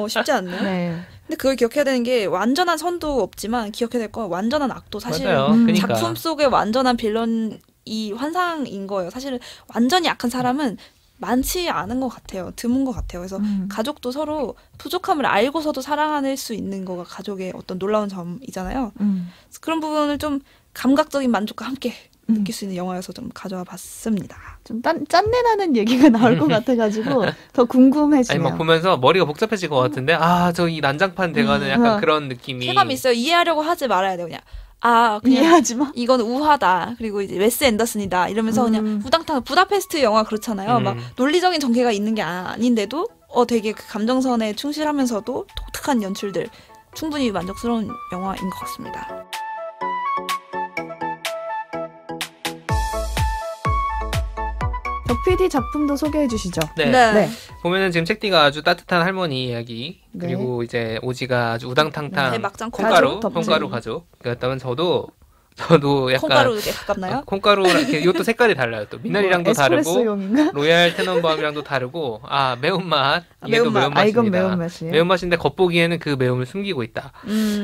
쉽지 않네요. 네. 근데 그걸 기억해야 되는 게 완전한 선도 없지만 기억해야 될 건 완전한 악도 사실 맞아요. 그러니까. 작품 속의 완전한 빌런이 환상인 거예요. 사실은 완전히 악한 사람은 많지 않은 것 같아요. 드문 것 같아요. 그래서 가족도 서로 부족함을 알고서도 사랑할 수 있는 거가 가족의 어떤 놀라운 점이잖아요. 그래서 그런 부분을 좀 감각적인 만족과 함께 느낄 수 있는 영화여서 좀 가져와 봤습니다. 좀 짠내나는 얘기가 나올 것 같아가지고 더 궁금해지네요. 아니 막 보면서 머리가 복잡해질 것 같은데 저 이 난장판 돼가는 약간 그런 느낌이 쾌감이 있어요. 이해하려고 하지 말아야 돼요. 그냥 그냥 이해하지 마. 이건 우화다. 그리고 이제 웨스 앤더슨이다. 이러면서 그냥 우당탕 부다페스트 영화 그렇잖아요. 막 논리적인 전개가 있는 게 아닌데도 되게 그 감정선에 충실하면서도 독특한 연출들 충분히 만족스러운 영화인 것 같습니다. 덕 PD 작품도 소개해 주시죠. 네. 네. 보면은 지금 책디가 아주 따뜻한 할머니 이야기 네. 그리고 이제 오지가 아주 우당탕탕 대막장 콩가루 가족, 콩가루 가족이었다면 저도 약간 콩가루에 가깝나요? 콩가루랑 이렇게 이것도 색깔이 달라요. 또 미나리랑도 다르고 에스프레소용인가? 로얄 테넌밤이랑도 다르고 매운맛 이게 또 매운맛. 매운맛입니다. 이건 매운맛이에요. 매운맛인데 겉보기에는 그 매움을 숨기고 있다.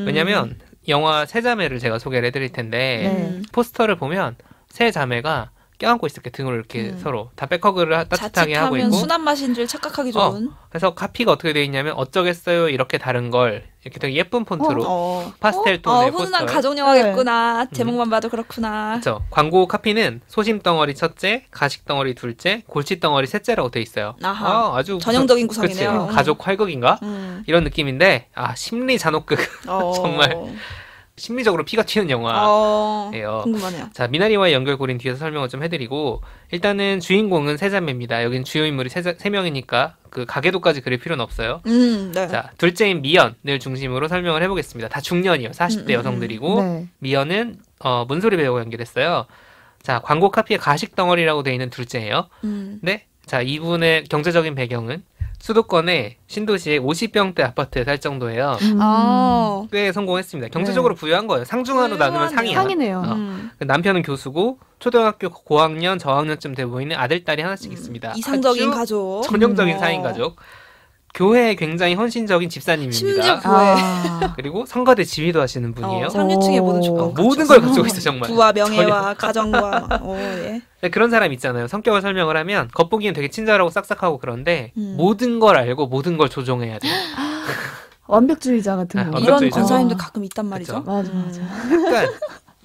왜냐면 영화 세 자매를 제가 소개를 해드릴 텐데 네. 포스터를 보면 세 자매가 껴안고 있을게 등으로 이렇게 서로 다 백허그를 따뜻하게 하고 자칫하면 있고 순한 맛인 줄 착각하기 좋은. 그래서 카피가 어떻게 되어 있냐면 어쩌겠어요 이렇게 다른 걸 이렇게 되게 예쁜 폰트로 파스텔 톤의 훈훈한 포스터에 가족 영화겠구나. 제목만 봐도 그렇구나. 그렇죠. 광고 카피는 소심 덩어리 첫째, 가식 덩어리 둘째, 골치 덩어리 셋째라고 돼 있어요. 아하. 아주 전형적인 구성이네요. 그치? 가족 활극인가? 이런 느낌인데 심리 잔혹극 정말 심리적으로 피가 튀는 영화예요. 궁금하네요. 자, 미나리와의 연결고리는 뒤에서 설명을 좀 해드리고 일단은 주인공은 세 자매입니다. 여기는 주요 인물이 세 명이니까 그 가계도까지 그릴 필요는 없어요. 네. 자, 둘째인 미연을 중심으로 설명을 해보겠습니다. 다 중년이요. 40대 여성들이고 네. 미연은 문소리 배우가 연기했어요. 자, 광고 카피에 가식 덩어리라고 돼 있는 둘째예요. 네, 자, 이분의 경제적인 배경은 수도권의 신도시의 50평대 아파트에 살 정도예요. 꽤 성공했습니다. 경제적으로 부유한 거예요. 상중하로 나누면 상이야. 상이네요. 남편은 교수고 초등학교 고학년, 저학년쯤 돼 보이는 아들, 딸이 하나씩 있습니다. 이상적인 아주 가족. 전형적인 4인 가족. 교회에 굉장히 헌신적인 집사님입니다. 심지어 교회. 그리고 성가대 지휘도 하시는 분이에요. 상류층의 모든 조건. 모든 걸 가지고 있어 정말. 부와 명예와 가정과 예. 네, 그런 사람 있잖아요. 성격을 설명을 하면 겉보기엔 되게 친절하고 싹싹하고 그런데 모든 걸 알고 모든 걸 조종해야 돼요. 완벽주의자 같은 거. 이런 완벽주의자. 권사님들 가끔 있단 말이죠. 맞아.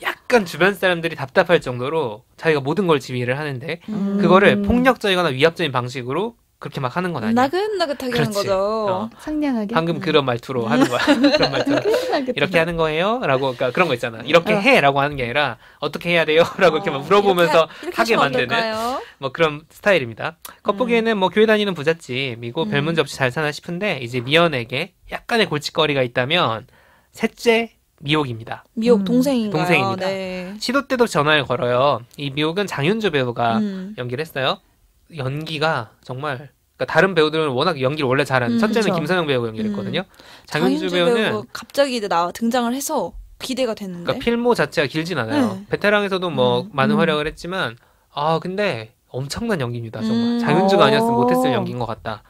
약간 주변 사람들이 답답할 정도로 자기가 모든 걸 지휘를 하는데 그거를 폭력적이거나 위압적인 방식으로 그렇게 막 하는 건 아니야. 나긋나긋하게 하는 그렇지. 거죠. 상냥하게. 방금 그런 말투로 하는 거야. 그런 말투로. 이렇게 하는 거예요? 라고, 그러니까 그런 거 있잖아. 이렇게 해! 라고 하는 게 아니라, 어떻게 해야 돼요? 라고 이렇게 막 물어보면서 이렇게 하게 하시면 만드는, 어떨까요? 뭐 그런 스타일입니다. 겉보기에는 뭐 교회 다니는 부잣집이고 별 문제 없이 잘 사나 싶은데, 이제 미연에게 약간의 골칫거리가 있다면, 셋째, 미옥입니다. 미옥 동생인가요? 동생입니다. 네. 시도 때도 전화를 걸어요. 이 미옥은 장윤주 배우가 연기를 했어요. 연기가 정말 그러니까 다른 배우들은 워낙 연기를 원래 잘하는 첫째는 그쵸. 김선영 배우가 연기를 했거든요. 장윤주 장윤주 배우는 배우가 갑자기 이제 등장을 해서 기대가 됐는데. 그러니까 필모 자체가 길진 않아요. 네. 베테랑에서도 뭐 많은 활약을 했지만 근데 엄청난 연기입니다. 정말 장윤주가 아니었으면 못했을 연기인 것 같다.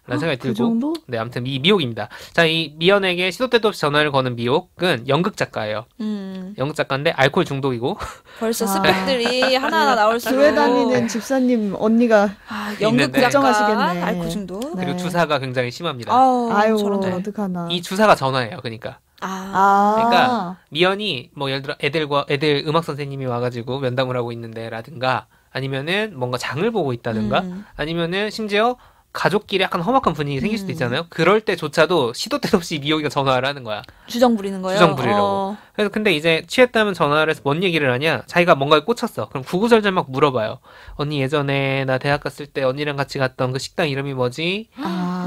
라는 생각이 들고 그 정도? 네, 아무튼 이 미옥입니다. 자, 이 미연에게 시도 때도 없이 전화를 거는 미옥은 연극 작가예요. 연극 작가인데 알코올 중독이고 벌써 스펙들이 하나하나 나올수록 교회 다니는 집사님 언니가 연극 있는데. 작가 걱정하시겠네. 알코 중독. 네. 그리고 주사가 굉장히 심합니다. 아유 저런 네. 어떡하나. 이 주사가 전화예요. 그러니까 그러니까 미연이 뭐 예를 들어 애들 음악 선생님이 와가지고 면담을 하고 있는데라든가 아니면은 뭔가 장을 보고 있다든가 아니면은 심지어 가족끼리 약간 험악한 분위기 생길 수도 있잖아요. 그럴 때조차도 시도 때도 없이 미옥이가 전화를 하는 거야. 주정 부리는 거예요. 주정 부리려고. 그래서 근데 이제 취했다면 전화를 해서 뭔 얘기를 하냐? 자기가 뭔가에 꽂혔어. 그럼 구구절절 막 물어봐요. 언니 예전에 나 대학 갔을 때 언니랑 같이 갔던 그 식당 이름이 뭐지?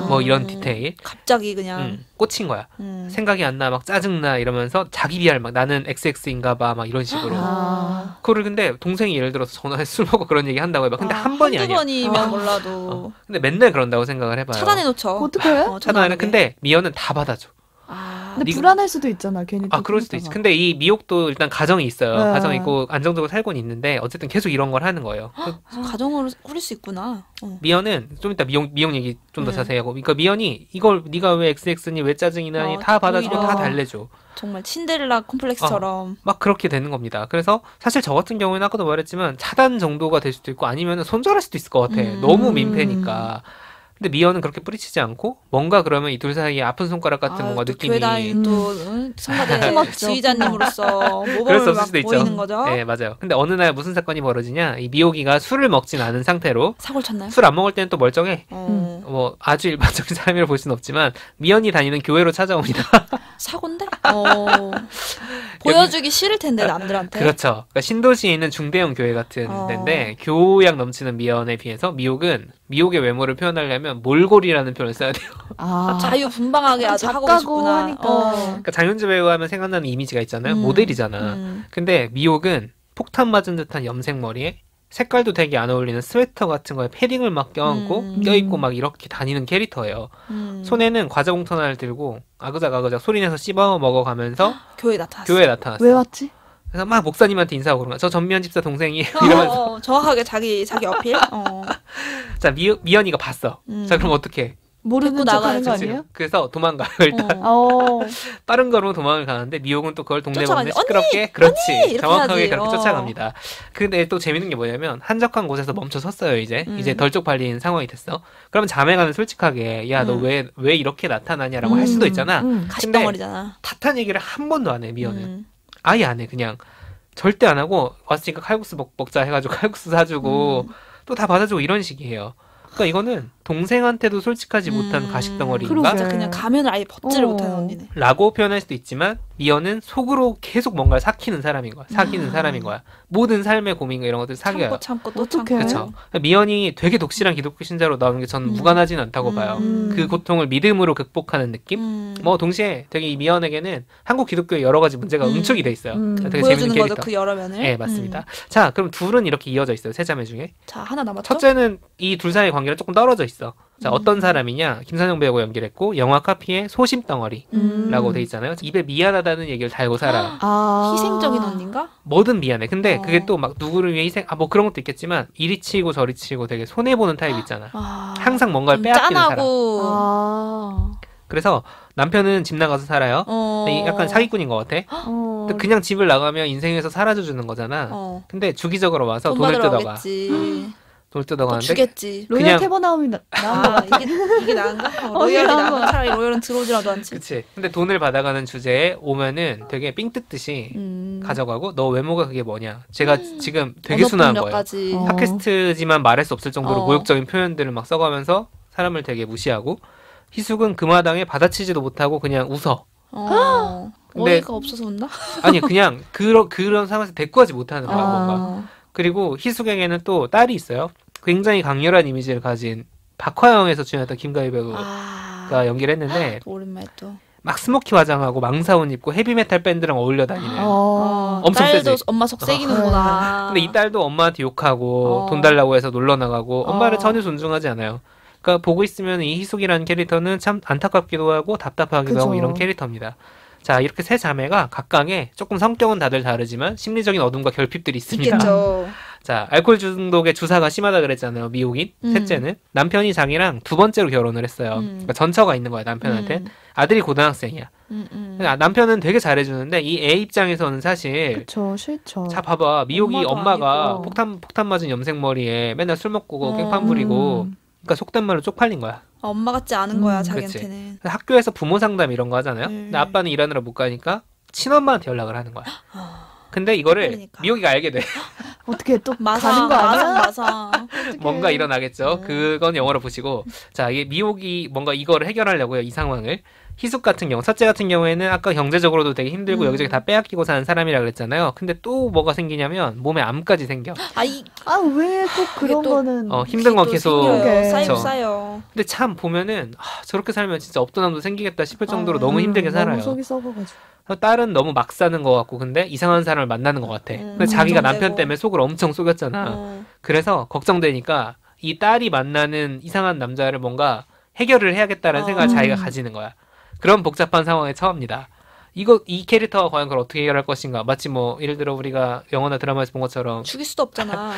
뭐 이런 디테일. 갑자기 그냥 꽂힌 거야. 생각이 안 나, 막 짜증나 이러면서 자기 비할 막 나는 XX인가 봐, 막 이런 식으로. 그거를 근데 동생이 예를 들어서 전화해서 술 먹고 그런 얘기 한다고 해봐. 근데 한 번이 한두 아니야. 번이면 몰라도 근데 맨날 그런다고 생각을 해봐요. 차단해 놓죠. 어떡해? 차단하는. 근데 미연은 다 받아줘. 근데 불안할 수도 있잖아. 괜히. 그럴 수도 있지. 근데 이 미옥도 일단 가정이 있어요. 네. 가정이 있고 안정적으로 살고는 있는데 어쨌든 계속 이런 걸 하는 거예요. 가정으로 꾸릴 수 있구나. 미연은 좀 이따 미용 얘기 좀 더 자세히 하고. 그러니까 미연이 이걸 네가 왜 XX니 왜 짜증이 나니 다 받아주고 오히려 다 달래줘. 정말 친데렐라 콤플렉스처럼. 막 그렇게 되는 겁니다. 그래서 사실 저 같은 경우에는 아까도 말했지만 차단 정도가 될 수도 있고 아니면 손절할 수도 있을 것 같아. 너무 민폐니까. 근데 미연은 그렇게 뿌리치지 않고 뭔가 그러면 이 둘 사이에 아픈 손가락 같은 뭔가 또 느낌이 교회 다니는 또 성가대 지휘자님으로서 그럴 수 모범을 없을 막 수도 있죠. 보이는 거죠. 네, 맞아요. 근데 어느 날 무슨 사건이 벌어지냐? 이 미옥이가 술을 먹진 않은 상태로 사고를 쳤나요? 술 안 먹을 때는 또 멀쩡해. 뭐 아주 일반적인 사람이라 볼 수는 없지만 미연이 다니는 교회로 찾아옵니다. 사고인데? 보여주기 싫을 텐데 남들한테. 그렇죠. 그러니까 신도시에 있는 중대형 교회 같은 데인데 교양 넘치는 미연에 비해서 미옥의 외모를 표현하려면 몰골이라는 표현을 써야 돼요. 자유분방하게 아주 하고 싶구나. 그러니까 장윤주 배우 하면 생각나는 이미지가 있잖아요. 모델이잖아. 근데 미옥은 폭탄 맞은 듯한 염색 머리에 색깔도 되게 안 어울리는 스웨터 같은 거에 패딩을 막 껴안고 껴입고 막 이렇게 다니는 캐릭터예요. 손에는 과자 봉투 하나를 들고 아그작 소리내서 씹어 먹어가면서 교회에 나타났어요. 왜 왔지? 그래서 막 목사님한테 인사하고 그런 거야. 저 전미연 집사 동생이 이러면서 정확하게 자기 어필. 자 미연이가 봤어. 자 그럼 어떻게? 모르는 데리고 척 하는 거 나가야지. 아니에요? 그래서 도망가요 일단. 어. 빠른 걸음으로 도망을 가는데 미혹은 또 그걸 동네 쫓아가지. 방네 시끄럽게 그렇지 이렇게 정확하게 해야지. 그렇게 쫓아갑니다. 근데 또 재밌는 게 뭐냐면 한적한 곳에서 멈춰 섰어요. 이제 덜 쪽팔린 상황이 됐어. 그러면 자매가는 솔직하게 야 너 왜 이렇게 나타나냐라고 할 수도 있잖아. 가식덩어리잖아. 탓한 얘기를 한 번도 안 해. 미연은 음. 아예 안 해. 그냥 절대 안 하고 왔으니까 칼국수 먹자 해가지고 칼국수 사주고 또 다 받아주고 이런 식이에요. 그러니까 이거는 동생한테도 솔직하지 못한 가식덩어리인가? 그러게. 진짜 그냥 가면을 아예 벗지를 어. 못하는 언니네. 라고 표현할 수도 있지만 미연은 속으로 계속 뭔가를 삭히는 사람인 거야. 사귀는 사람인 거야. 모든 삶의 고민과 이런 것들 사귀어요. 참고 또 어떡해. 참고. 그렇죠. 미연이 되게 독실한 기독교 신자로 나오는 게 저는 무관하지는 않다고 봐요. 그 고통을 믿음으로 극복하는 느낌? 뭐 동시에 되게 이 미연에게는 한국 기독교의 여러 가지 문제가 응축이 돼 있어요. 되게 보여주는 재밌는 거죠 캐릭터. 그 여러 면을. 네, 맞습니다. 자, 그럼 둘은 이렇게 이어져 있어요. 세 자매 중에. 자 하나 남았죠. 첫째는 이 둘 사이의 관계는 조금 떨어져 있어. 자, 어떤 사람이냐? 김선영 배우가 연기했고 영화 카피의 소심 덩어리라고 돼 있잖아요. 입에 미안하다는 얘기를 달고 살아요. 아. 희생적인 언니인가? 뭐든 미안해. 근데 어. 그게 또 막 누구를 위해 희생, 뭐 그런 것도 있겠지만 이리 치고 저리 치고 되게 손해보는 타입 있잖아. 아, 항상 뭔가를 빼앗기는 사람. 짠하고. 아. 그래서 남편은 집 나가서 살아요. 어. 근데 약간 사기꾼인 것 같아. 어. 근데 그냥 집을 나가면 인생에서 사라져주는 거잖아. 어. 근데 주기적으로 와서 돈 돈을 받으러 뜯어가. 오겠지. 돈을 또 뜯어가는데 주겠지. 로열 그냥- 테버 나옴이 나은 것 아 같아. 이게 나은가? 로열이 나은 차라리 로열은 들어오지라도 않지. 그치. 근데 돈을 받아가는 주제에 오면은 되게 삥 뜯듯이 가져가고 너 외모가 그게 뭐냐. 제가 지금 되게 순한 거예요. 언어폭력까지. 어. 팟캐스트지만 말할 수 없을 정도로 어. 모욕적인 표현들을 막 써가면서 사람을 되게 무시하고 희숙은 그 마당에 받아치지도 못하고 그냥 웃어. 근데- 어이가 없어서 웃나? 아니 그냥 그런 상황에서 대꾸하지 못하는 거야 뭔가. 어. 그리고 희숙에게는 또 딸이 있어요. 굉장히 강렬한 이미지를 가진 박화영에서 출연했던 김가희 배우가 아. 연기를 했는데 오랜만에 또. 막 스모키 화장하고 망사옷 입고 헤비메탈 밴드랑 어울려 다니는. 어. 엄청 딸도 세지. 엄마 속 새기는구나. 근데 이 딸도 엄마한테 욕하고 돈 달라고 해서 놀러 나가고 엄마를 전혀 존중하지 않아요. 그러니까 보고 있으면 이 희숙이라는 캐릭터는 참 안타깝기도 하고 답답하기도 그죠. 하고 이런 캐릭터입니다. 자, 이렇게 세 자매가 각각의 조금 성격은 다들 다르지만 심리적인 어둠과 결핍들이 있습니다. 있겠죠. 자, 알코올 중독의 주사가 심하다 그랬잖아요. 미혹인. 셋째는 남편이 자기랑 두 번째로 결혼을 했어요. 그러니까 전처가 있는 거야, 남편한테. 아들이 고등학생이야. 그러니까 남편은 되게 잘해주는데 이 애 입장에서는 사실 그쵸, 싫죠. 자 봐봐 미혹이 엄마도 엄마가 아니고. 폭탄 맞은 염색머리에 맨날 술 먹고 깽판 부리고 그러니까 속된 말로 쪽팔린 거야. 엄마 같지 않은 거야 그치. 자기한테는. 학교에서 부모 상담 이런 거 하잖아요. 근데 아빠는 일하느라 못 가니까 친엄마한테 연락을 하는 거야. 근데 이거를 쪽팔리니까. 미혹이가 알게 돼. 어떻게 또 마상 가는 거 아니야? 마상. 뭔가 일어나겠죠. 그건 영어로 보시고. 자, 이게 미혹이 뭔가 이거를 해결하려고요. 이 상황을. 희숙 같은 경우, 첫째 같은 경우에는 아까 경제적으로도 되게 힘들고 여기저기 다 빼앗기고 사는 사람이라 그랬잖아요. 근데 또 뭐가 생기냐면 몸에 암까지 생겨. 아이 아, 왜 꼭 그런 또- 거는. 힘든 건 계속. 그러게. 쌓이고 그쵸. 쌓여. 근데 참 보면은 저렇게 살면 진짜 없던 남도 생기겠다 싶을 정도로 너무 힘들게 살아요. 너무 속이 썩어가지고. 딸은 너무 막 사는 것 같고 근데 이상한 사람을 만나는 것 같아. 근데 자기가 남편 걱정되고. 때문에 속을 엄청 속였잖아. 그래서 걱정되니까 이 딸이 만나는 이상한 남자를 뭔가 해결을 해야겠다는 생각을 자기가 가지는 거야. 그런 복잡한 상황에 처합니다. 이 캐릭터가 과연 그걸 어떻게 해결할 것인가. 마치 뭐 예를 들어 우리가 영화나 드라마에서 본 것처럼 죽일 수도 없잖아.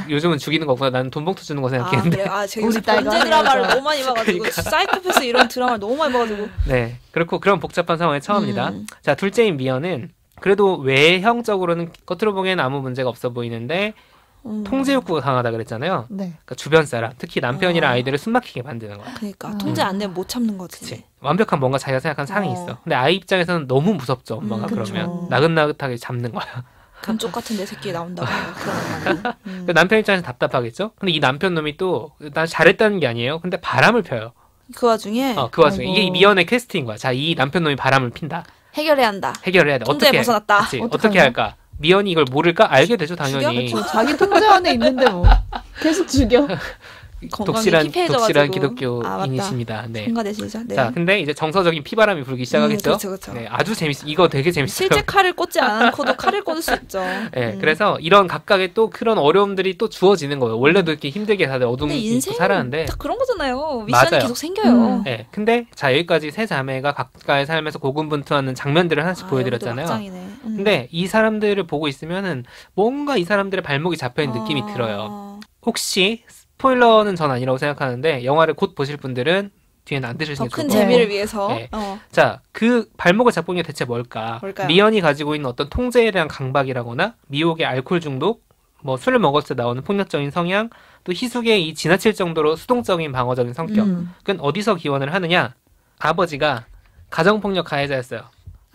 요즘은 죽이는 거구나. 나는 돈 봉투 주는 거 아 생각했는데. 그래. 아 제가 우리 요새 딸과 범죄 드라마를 하면서. 너무 많이 봐가지고 그러니까. 사이코패스 이런 드라마를 너무 많이 봐가지고. 네. 그렇고 그런 복잡한 상황에 처합니다. 자, 둘째인 미연은 그래도 외형적으로는 겉으로 보기에는 아무 문제가 없어 보이는데 통제 욕구가 강하다 그랬잖아요. 네. 그러니까 주변 사람, 특히 남편이랑 아이들을 숨막히게 만드는 거야. 그러니까 통제 안 되면 못 참는 거지. 그치. 완벽한 뭔가 자기가 생각한 상이 있어. 근데 아이 입장에서는 너무 무섭죠. 엄마가 그쵸. 그러면 나긋나긋하게 잡는 거야. 금쪽 같은 내 새끼 나온다고 그런 그 남편 입장에서 답답하겠죠. 근데 이 남편 놈이 또 난 잘했다는 게 아니에요. 근데 바람을 펴요. 그 와중에 그 와중에 아이고. 이게 미연의 퀘스트인 거야. 자, 이 남편 놈이 바람을 핀다. 해결해야 한다. 해결을 해야 돼. 통제에 어떻게 벗어났다. 그치. 어떡하냐? 어떻게 할까? 미연이 이걸 모를까? 알게 되죠, 당연히. 죽여? 자기 통제 안에 있는데 뭐. 계속 죽여. 건강이 독실한 피폐해져가지고. 기독교인이십니다. 네. 성가대시죠. 네. 자, 근데 이제 정서적인 피바람이 불기 시작하겠죠. 그렇죠. 네, 아주 재밌어. 이거 되게 재밌어요. 실제 칼을 꽂지 않고도 칼을 꽂을 수 있죠. 네, 그래서 이런 각각의 또 그런 어려움들이 또 주어지는 거예요. 원래도 이렇게 힘들게 다들 근데 어둠이 있고 인생은 살았는데. 다 그런 거잖아요. 미션이 맞아요. 계속 생겨요. 네, 근데 자 여기까지 세 자매가 각자의 삶에서 고군분투하는 장면들을 하나씩 보여드렸잖아요. 막장이네. 근데 이 사람들을 보고 있으면은 뭔가 이 사람들의 발목이 잡혀있는 느낌이 들어요. 혹시 스포일러는 전 아니라고 생각하는데 영화를 곧 보실 분들은 뒤에는 안 들으시는 더 게 큰 좋고. 재미를 위해서. 네. 자, 그 발목을 잡고 있는 게 대체 뭘까? 뭘까요? 미연이 가지고 있는 어떤 통제에 대한 강박이라거나 미혹의 알코올 중독, 뭐 술을 먹었을 때 나오는 폭력적인 성향, 또 희숙의 이 지나칠 정도로 수동적인 방어적인 성격은 어디서 기원을 하느냐? 아버지가 가정폭력 가해자였어요.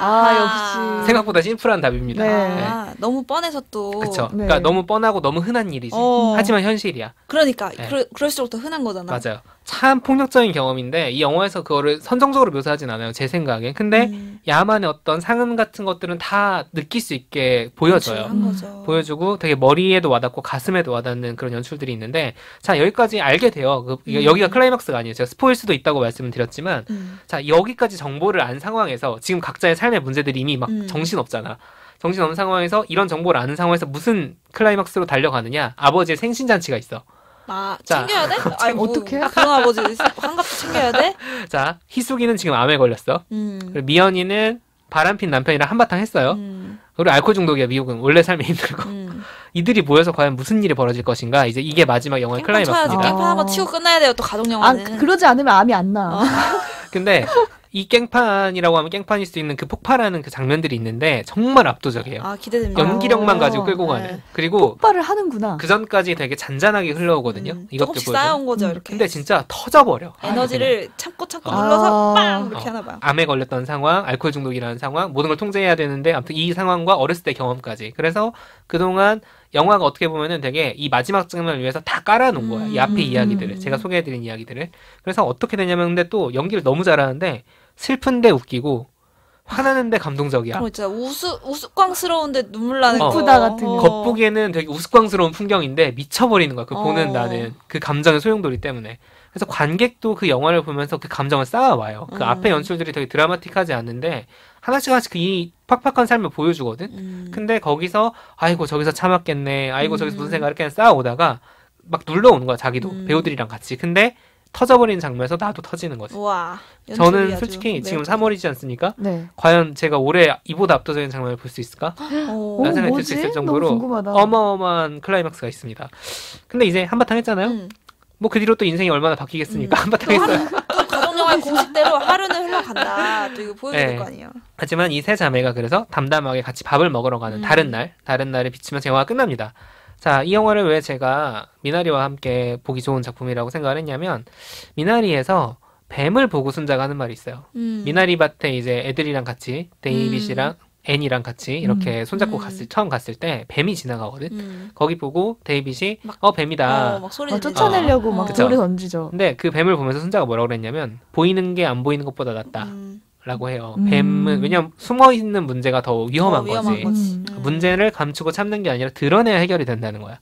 역시. 생각보다 심플한 답입니다. 네. 너무 뻔해서 또. 그렇죠. 네. 그러니까 너무 뻔하고 너무 흔한 일이지. 하지만 현실이야. 그러니까 네. 그럴수록 더 흔한 거잖아. 맞아요. 참 폭력적인 경험인데 이 영화에서 그거를 선정적으로 묘사하진 않아요. 제 생각엔. 근데 야만의 어떤 상흔 같은 것들은 다 느낄 수 있게 보여줘요. 한 거죠. 보여주고 되게 머리에도 와닿고 가슴에도 와닿는 그런 연출들이 있는데 자 여기까지 알게 돼요. 여기가 클라이막스가 아니에요. 제가 스포일 수도 있다고 말씀을 드렸지만 자 여기까지 정보를 안 상황에서 지금 각자의 삶의 문제들이 이미 막 정신없잖아. 정신없는 상황에서 이런 정보를 아는 상황에서 무슨 클라이막스로 달려가느냐. 아버지의 생신잔치가 있어. 자, 챙겨야 돼? 아니, 어떡해? 그런 아버지 환갑도 챙겨야 돼? 자 희숙이는 지금 암에 걸렸어. 그리고 미연이는 바람핀 남편이랑 한바탕 했어요. 그리고 알코올 중독이야. 미국은 원래 삶이 힘들고 이들이 모여서 과연 무슨 일이 벌어질 것인가. 이제 이게 마지막 영화의 깽판 쳐야지. 클라이막스입니다. 깽판 한번 치고 끝나야 돼요. 또 가족 영화는. 그러지 않으면 암이 안 나. 근데 이 깽판이라고 하면 깽판일 수 있는 그 폭발하는 그 장면들이 있는데 정말 압도적이에요. 기대됩니다. 연기력만 가지고 끌고 가는. 네. 그리고 폭발을 하는구나. 그 전까지 되게 잔잔하게 흘러오거든요. 이것도 조금씩 보여줘요. 쌓아온 거죠. 이렇게. 근데 진짜 터져버려. 에너지를 참고 눌러서 빵 이렇게 어. 하나 봐요. 암에 걸렸던 상황, 알코올 중독이라는 상황, 모든 걸 통제해야 되는데 아무튼 이 상황과 어렸을 때 경험까지. 그래서 그동안 영화가 어떻게 보면은 되게 이 마지막 장면을 위해서 다 깔아놓은 거야. 이 앞에 이야기들을. 제가 소개해드린 이야기들을. 그래서 어떻게 되냐면 근데 또 연기를 너무 잘하는데 슬픈데 웃기고 화나는데 감동적이야. 진짜 우스꽝스러운데 눈물 나는 거. 이쁘다 같은 거. 겉보기에는 되게 우스꽝스러운 풍경인데 미쳐버리는 거야. 그 보는 나는 그 감정의 소용돌이 때문에. 그래서 관객도 그 영화를 보면서 그 감정을 쌓아와요. 그 앞에 연출들이 되게 드라마틱하지 않는데 하나씩 하나씩 이 팍팍한 삶을 보여주거든. 근데 거기서 아이고 저기서 참았겠네. 아이고 저기서 무슨 생각 이렇게 쌓아오다가 막 눌러오는 거야. 자기도 배우들이랑 같이. 근데 터져버리는 장면에서 나도 터지는 거지. 우와. 저는 솔직히 지금 3월이지 않습니까? 네. 과연 제가 올해 이보다 압도적인 장면을 볼 수 있을까? 라는 생각이 들 수 있을 정도로 너무 궁금하다. 어마어마한 클라이막스가 있습니다. 근데 이제 한바탕 했잖아요. 뭐 그 뒤로 또 인생이 얼마나 바뀌겠습니까? 한바탕 했어요. 또 가족영화의 공식대로 하루는 흘러간다. 또 이거 보여줄 네. 거 아니에요. 하지만 이 세 자매가 그래서 담담하게 같이 밥을 먹으러 가는 다른 날에 비치면서 영화가 끝납니다. 자, 이 영화를 왜 제가 미나리와 함께 보기 좋은 작품이라고 생각을 했냐면 미나리에서 뱀을 보고 순자가 하는 말이 있어요. 미나리 밭에 이제 애들이랑 같이 데이빗이랑 앤이랑 같이 이렇게 손잡고 처음 갔을 때 뱀이 지나가거든. 거기 보고 데이빗이 뱀이다. 막 소리 쫓아내려고 막 그쵸. 돌에 던지죠. 근데 그 뱀을 보면서 순자가 뭐라고 그랬냐면 보이는 게 안 보이는 것보다 낫다. 라고 해요. 뱀은 왜냐면 숨어 있는 문제가 더 위험한 거지. 문제를 감추고 참는 게 아니라 드러내야 해결이 된다는 거야.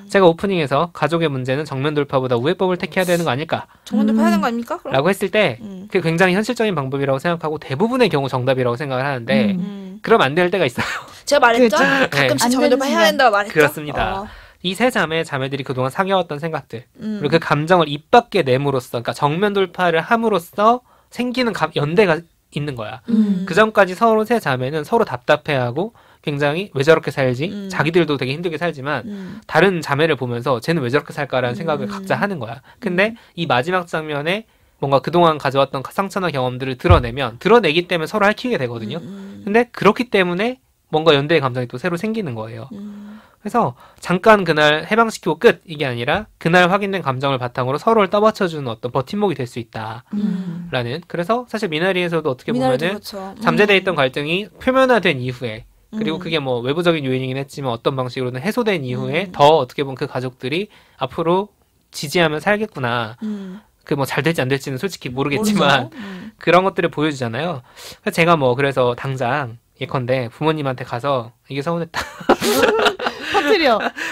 제가 오프닝에서 가족의 문제는 정면 돌파보다 우회법을 택해야 되는 거 아닐까? 정면 돌파해야 되는 거 아닙니까? 그럼? 라고 했을 때 그게 굉장히 현실적인 방법이라고 생각하고 대부분의 경우 정답이라고 생각을 하는데 그럼 안 될 때가 있어요. 제가 말했죠? 그렇죠. 가끔씩 네. 정면 돌파해야 된다고 말했죠? 그렇습니다. 이 세 자매들이 그동안 사귀어왔던 생각들 그리고 그 감정을 입 밖에 내므로써 그러니까 정면 돌파를 함으로써 생기는 연대가 있는 거야. 그 전까지 서로 세 자매는 서로 답답해하고 굉장히 왜 저렇게 살지? 자기들도 되게 힘들게 살지만 다른 자매를 보면서 쟤는 왜 저렇게 살까라는 생각을 각자 하는 거야. 근데 이 마지막 장면에 뭔가 그동안 가져왔던 상처나 경험들을 드러내기 때문에 서로 핥히게 되거든요. 근데 그렇기 때문에 뭔가 연대의 감정이 또 새로 생기는 거예요. 그래서 잠깐 그날 해방시키고 끝 이게 아니라 그날 확인된 감정을 바탕으로 서로를 떠받쳐주는 어떤 버팀목이 될 수 있다라는. 그래서 사실 미나리에서도 어떻게 보면은 그렇죠. 잠재돼 있던 갈등이 표면화된 이후에 그리고 그게 뭐 외부적인 요인이긴 했지만 어떤 방식으로는 해소된 이후에 더 어떻게 보면 그 가족들이 앞으로 지지하며 살겠구나. 그 뭐 잘 될지 안 될지는 솔직히 모르겠지만 그런 것들을 보여주잖아요. 그래서 제가 뭐 그래서 당장 예컨대 부모님한테 가서 이게 서운했다.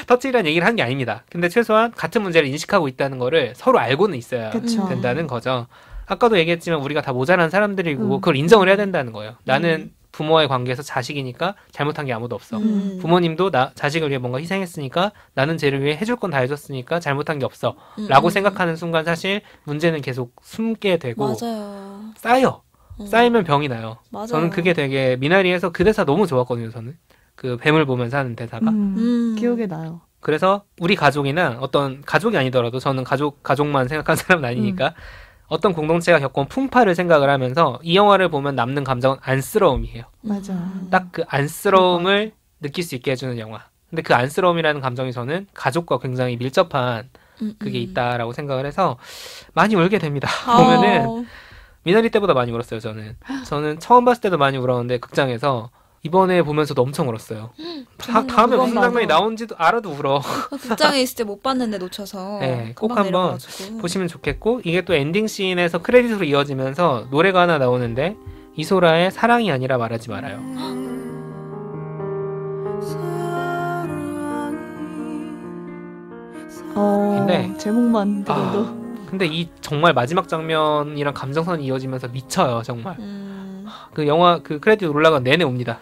터뜨리란 얘기를 하는 게 아닙니다. 근데 최소한 같은 문제를 인식하고 있다는 거를 서로 알고는 있어야 그쵸. 된다는 거죠. 아까도 얘기했지만 우리가 다 모자란 사람들이고 그걸 인정을 해야 된다는 거예요. 나는 부모와의 관계에서 자식이니까 잘못한 게 아무도 없어. 부모님도 자식을 위해 뭔가 희생했으니까 나는 쟤를 위해 해줄 건 다 해줬으니까 잘못한 게 없어. 라고 생각하는 순간 사실 문제는 계속 숨게 되고 맞아요. 쌓여. 쌓이면 병이 나요. 맞아요. 저는 그게 되게 미나리에서 그 대사 너무 좋았거든요. 저는 그 뱀을 보면서 하는 대사가. 기억에 나요. 그래서 우리 가족이나 어떤 가족이 아니더라도 저는 가족만 생각하는 사람은 아니니까 어떤 공동체가 겪은 풍파를 생각을 하면서 이 영화를 보면 남는 감정은 안쓰러움이에요. 맞아. 딱 그 안쓰러움을 느낄 수 있게 해주는 영화. 근데 그 안쓰러움이라는 감정이 저는 가족과 굉장히 밀접한 그게 있다라고 생각을 해서 많이 울게 됩니다. 보면은 미나리 때보다 많이 울었어요. 저는 처음 봤을 때도 많이 울었는데 극장에서 이번에 보면서도 엄청 울었어요. 다음에 무슨 장면이 나온지도 알아도 울어. 극장에 있을 때 못 봤는데 놓쳐서 네, 꼭 금방 한번 내려가가지고. 보시면 좋겠고 이게 또 엔딩 씬에서 크레딧으로 이어지면서 노래가 하나 나오는데 이소라의 사랑이 아니라 말하지 말아요. 근데 제목만 들어도 근데 이 정말 마지막 장면이랑 감정선이 이어지면서 미쳐요 정말. 그 영화 그 크레딧 올라간 내내 옵니다.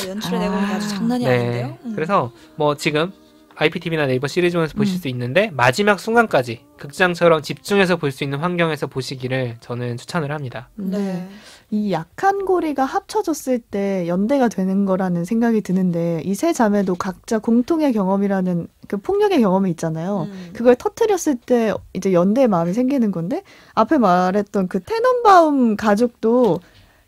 연출의 내공이 아주 장난이 네. 아닌데요. 그래서 뭐 지금 IPTV나 네이버 시리즈에서 보실 수 있는데 마지막 순간까지 극장처럼 집중해서 볼 수 있는 환경에서 보시기를 저는 추천을 합니다. 네. 이 약한 고리가 합쳐졌을 때 연대가 되는 거라는 생각이 드는데 이 세 자매도 각자 공통의 경험이라는 그 폭력의 경험이 있잖아요. 그걸 터뜨렸을 때 이제 연대의 마음이 생기는 건데 앞에 말했던 그 테넌바움 가족도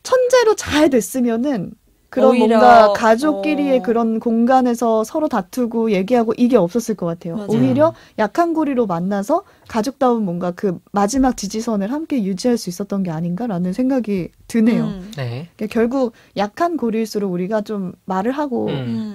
천재로 잘 됐으면은 그런 오히려, 뭔가 가족끼리의 그런 공간에서 서로 다투고 얘기하고 이게 없었을 것 같아요. 맞아요. 오히려 약한 고리로 만나서 가족다운 뭔가 그 마지막 지지선을 함께 유지할 수 있었던 게 아닌가라는 생각이 드네요. 네. 그러니까 결국 약한 고리일수록 우리가 좀 말을 하고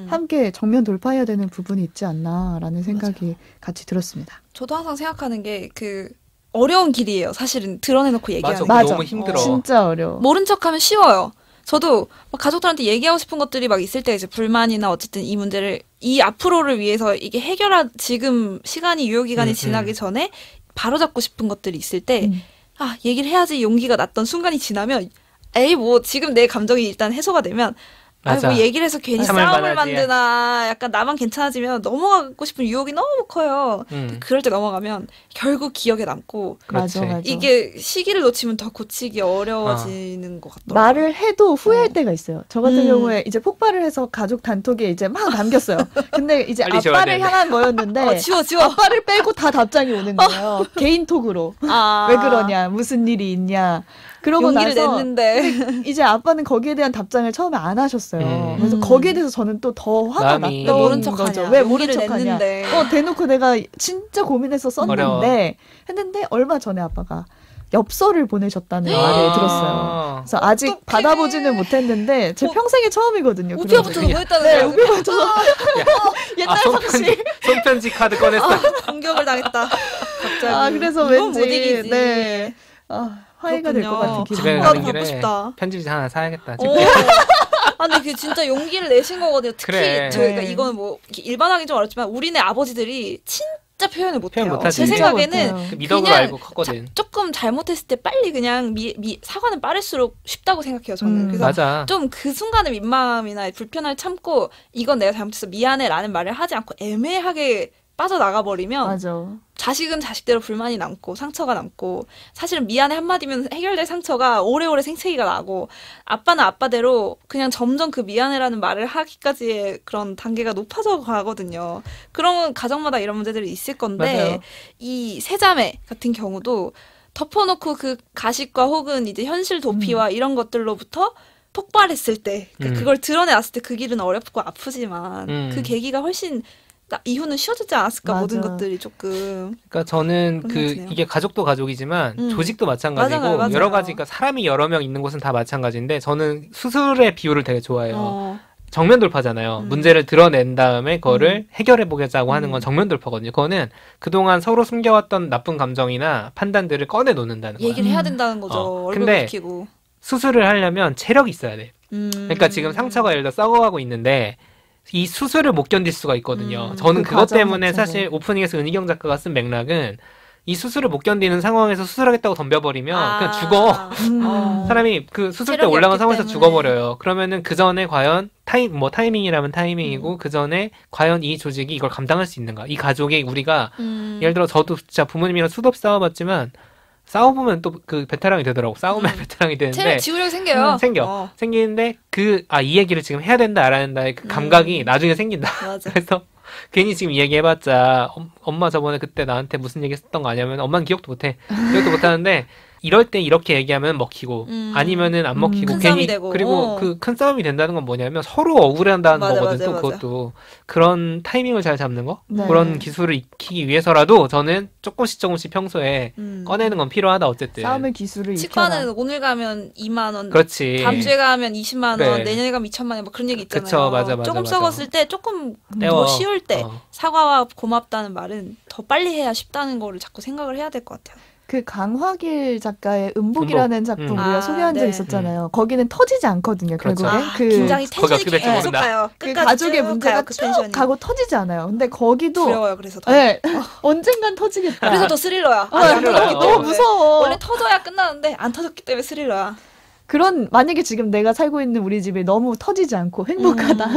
함께 정면 돌파해야 되는 부분이 있지 않나라는 생각이 맞아요. 같이 들었습니다. 저도 항상 생각하는 게 그 어려운 길이에요. 사실은 드러내놓고 얘기하는 게. 맞아. 너무 힘들어. 진짜 어려워. 모른 척하면 쉬워요. 저도 막 가족들한테 얘기하고 싶은 것들이 막 있을 때 이제 불만이나 어쨌든 이 문제를 이 앞으로를 위해서 이게 지금 시간이 유효기간이 지나기 전에 바로잡고 싶은 것들이 있을 때 얘기를 해야지 용기가 났던 순간이 지나면 에이 뭐 지금 내 감정이 일단 해소가 되면 맞아. 뭐 얘기를 해서 괜히 참을 싸움을 만하지. 만드나 약간 나만 괜찮아지면 넘어가고 싶은 유혹이 너무 커요. 그럴 때 넘어가면 결국 기억에 남고 그렇지. 맞아. 이게 시기를 놓치면 더 고치기 어려워지는 것 같더라고요. 말을 해도 후회할 때가 있어요. 저 같은 경우에 이제 폭발을 해서 가족 단톡에 이제 막 남겼어요. 근데 이제 빨리 지워야 아빠를 되는데. 향한 거였는데 지워. 아빠를 빼고 다 답장이 오는 거예요. 개인톡으로. 왜 그러냐, 무슨 일이 있냐. 그러고 용기를 나서 냈는데 이제 아빠는 거기에 대한 답장을 처음에 안 하셨어요. 그래서 거기에 대해서 저는 또 더 화가 마음이- 났던 왜 모른 척하냐. 거죠. 왜 모른 용기를 척하냐. 냈는데. 대놓고 내가 진짜 고민해서 어려워. 썼는데 했는데 얼마 전에 아빠가 엽서를 보내셨다는 말을 들었어요. 그래서 아직 어떡해. 받아보지는 못했는데 제 평생에 처음이거든요. 그런 우피아부터도 적이. 보냈다는 네, 거예요. 우피아부터 옛날 상식. 손편지 카드 꺼냈어. 공격을 당했다. 갑자기. 그래서 이건 못 왠지 이기지. 네 화해가 될 것 그렇군요. 같은 기분. 집에 나도 가는 받고 길에 싶다. 편집지 하나 사야겠다. 근데 그게 진짜 용기를 내신 거거든요. 특히 그래. 저희가 네. 이거는 뭐 이렇게 일반하기 좀 어렵지만 우리네 아버지들이 진짜 표현을 못해요. 표현 못하지. 제 진짜 생각에는 못해요. 그 미덕으로 그냥 알고 컸거든. 조금 잘못했을 때 빨리 그냥 사과는 빠를수록 쉽다고 생각해요. 저는. 그래서 맞아. 좀 그 순간의 민망함이나 불편함을 참고 이건 내가 잘못해서 미안해라는 말을 하지 않고 애매하게 빠져나가 버리면 맞아. 자식은 자식대로 불만이 남고 상처가 남고 사실은 미안해 한마디면 해결될 상처가 오래오래 생채기가 나고 아빠는 아빠대로 그냥 점점 그 미안해라는 말을 하기까지의 그런 단계가 높아져 가거든요. 그런 가정마다 이런 문제들이 있을 건데 맞아요. 이 세자매 같은 경우도 덮어놓고 그 가식과 혹은 이제 현실 도피와 이런 것들로부터 폭발했을 때 그걸 드러내왔을 때 그 길은 어렵고 아프지만 그 계기가 훨씬 이후는 쉬워지지 않았을까 맞아. 모든 것들이 조금 그러니까 저는 그런 것 같네요. 이게 가족도 가족이지만 조직도 마찬가지고 맞아요. 여러 가지 그러니까 사람이 여러 명 있는 곳은 다 마찬가지인데 저는 수술의 비율을 되게 좋아해요. 정면 돌파잖아요. 문제를 드러낸 다음에 그거를 해결해 보겠다고 하는 건 정면 돌파거든요. 그거는 그동안 서로 숨겨왔던 나쁜 감정이나 판단들을 꺼내 놓는다는 거야. 얘기를 해야 된다는 거죠. 얼굴 근데 붉히고. 수술을 하려면 체력이 있어야 돼. 그러니까 지금 상처가 예를 들어 썩어가고 있는데 이 수술을 못 견딜 수가 있거든요. 저는 그 그것 과정 때문에 자체가. 사실 오프닝에서 은희경 작가가 쓴 맥락은 이 수술을 못 견디는 상황에서 수술하겠다고 덤벼버리면 그냥 죽어. 사람이 그 수술 때 체력이 올라간 없기 상황에서 때문에. 죽어버려요. 그러면 그 전에 과연 타이밍이라면 타이밍이고 그 전에 과연 이 조직이 이걸 감당할 수 있는가? 이 가족이 우리가 예를 들어 저도 진짜 부모님이랑 수도 없이 싸워봤지만 싸워보면 또 그 베테랑이 되더라고. 싸우면 베테랑이 되는데 체력 지구력이 생겨요. 생기는데 이 얘기를 지금 해야 된다 알아야 된다의 그 감각이 나중에 생긴다. 맞아. 그래서 괜히 지금 이 얘기 해봤자 엄마 저번에 그때 나한테 무슨 얘기 했었던 거 아니냐면 엄마는 기억도 못해. 기억도 못하는데 이럴 때 이렇게 얘기하면 먹히고 아니면은 안 먹히고 큰 괜히 싸움이 되고. 그리고 그 큰 싸움이 된다는 건 뭐냐면 서로 억울해한다는 맞아, 거거든. 또 맞아. 그것도 그런 타이밍을 잘 잡는 거 네. 그런 기술을 익히기 위해서라도 저는 조금씩 평소에 꺼내는 건 필요하다 어쨌든. 싸움의 기술을 익혀라. 치과는 오늘 가면 2만 원, 그렇지. 다음 주에 가면 20만 원, 그래. 내년에 가면 2천만 원, 뭐 그런 얘기 있잖아요. 그쵸, 맞아. 조금 썩었을 때, 조금 떼워. 더 쉬울 때 어. 사과와 고맙다는 말은 더 빨리 해야 쉽다는 거를 자꾸 생각을 해야 될 것 같아요. 그 강화길 작가의 음복이라는 작품 우리가 아, 소개한 적 네. 있었잖아요. 거기는 터지지 않거든요. 그렇죠. 결국에 그 긴장이 거기 텐션이 어떻게 될지 계속 모른다. 가요. 그 끝까지 가족의 쭉 문제가 가요, 그 쭉 텐션이. 가고 터지지 않아요. 근데 거기도 두려워요. 그래서 더. 네, 언젠간 터지겠다. 그래서 더 스릴러야. 아, 스릴러요. 너무 무서워. 원래 터져야 끝나는데 안 터졌기 때문에 스릴러야. 그런 만약에 지금 내가 살고 있는 우리 집이 너무 터지지 않고 행복하다.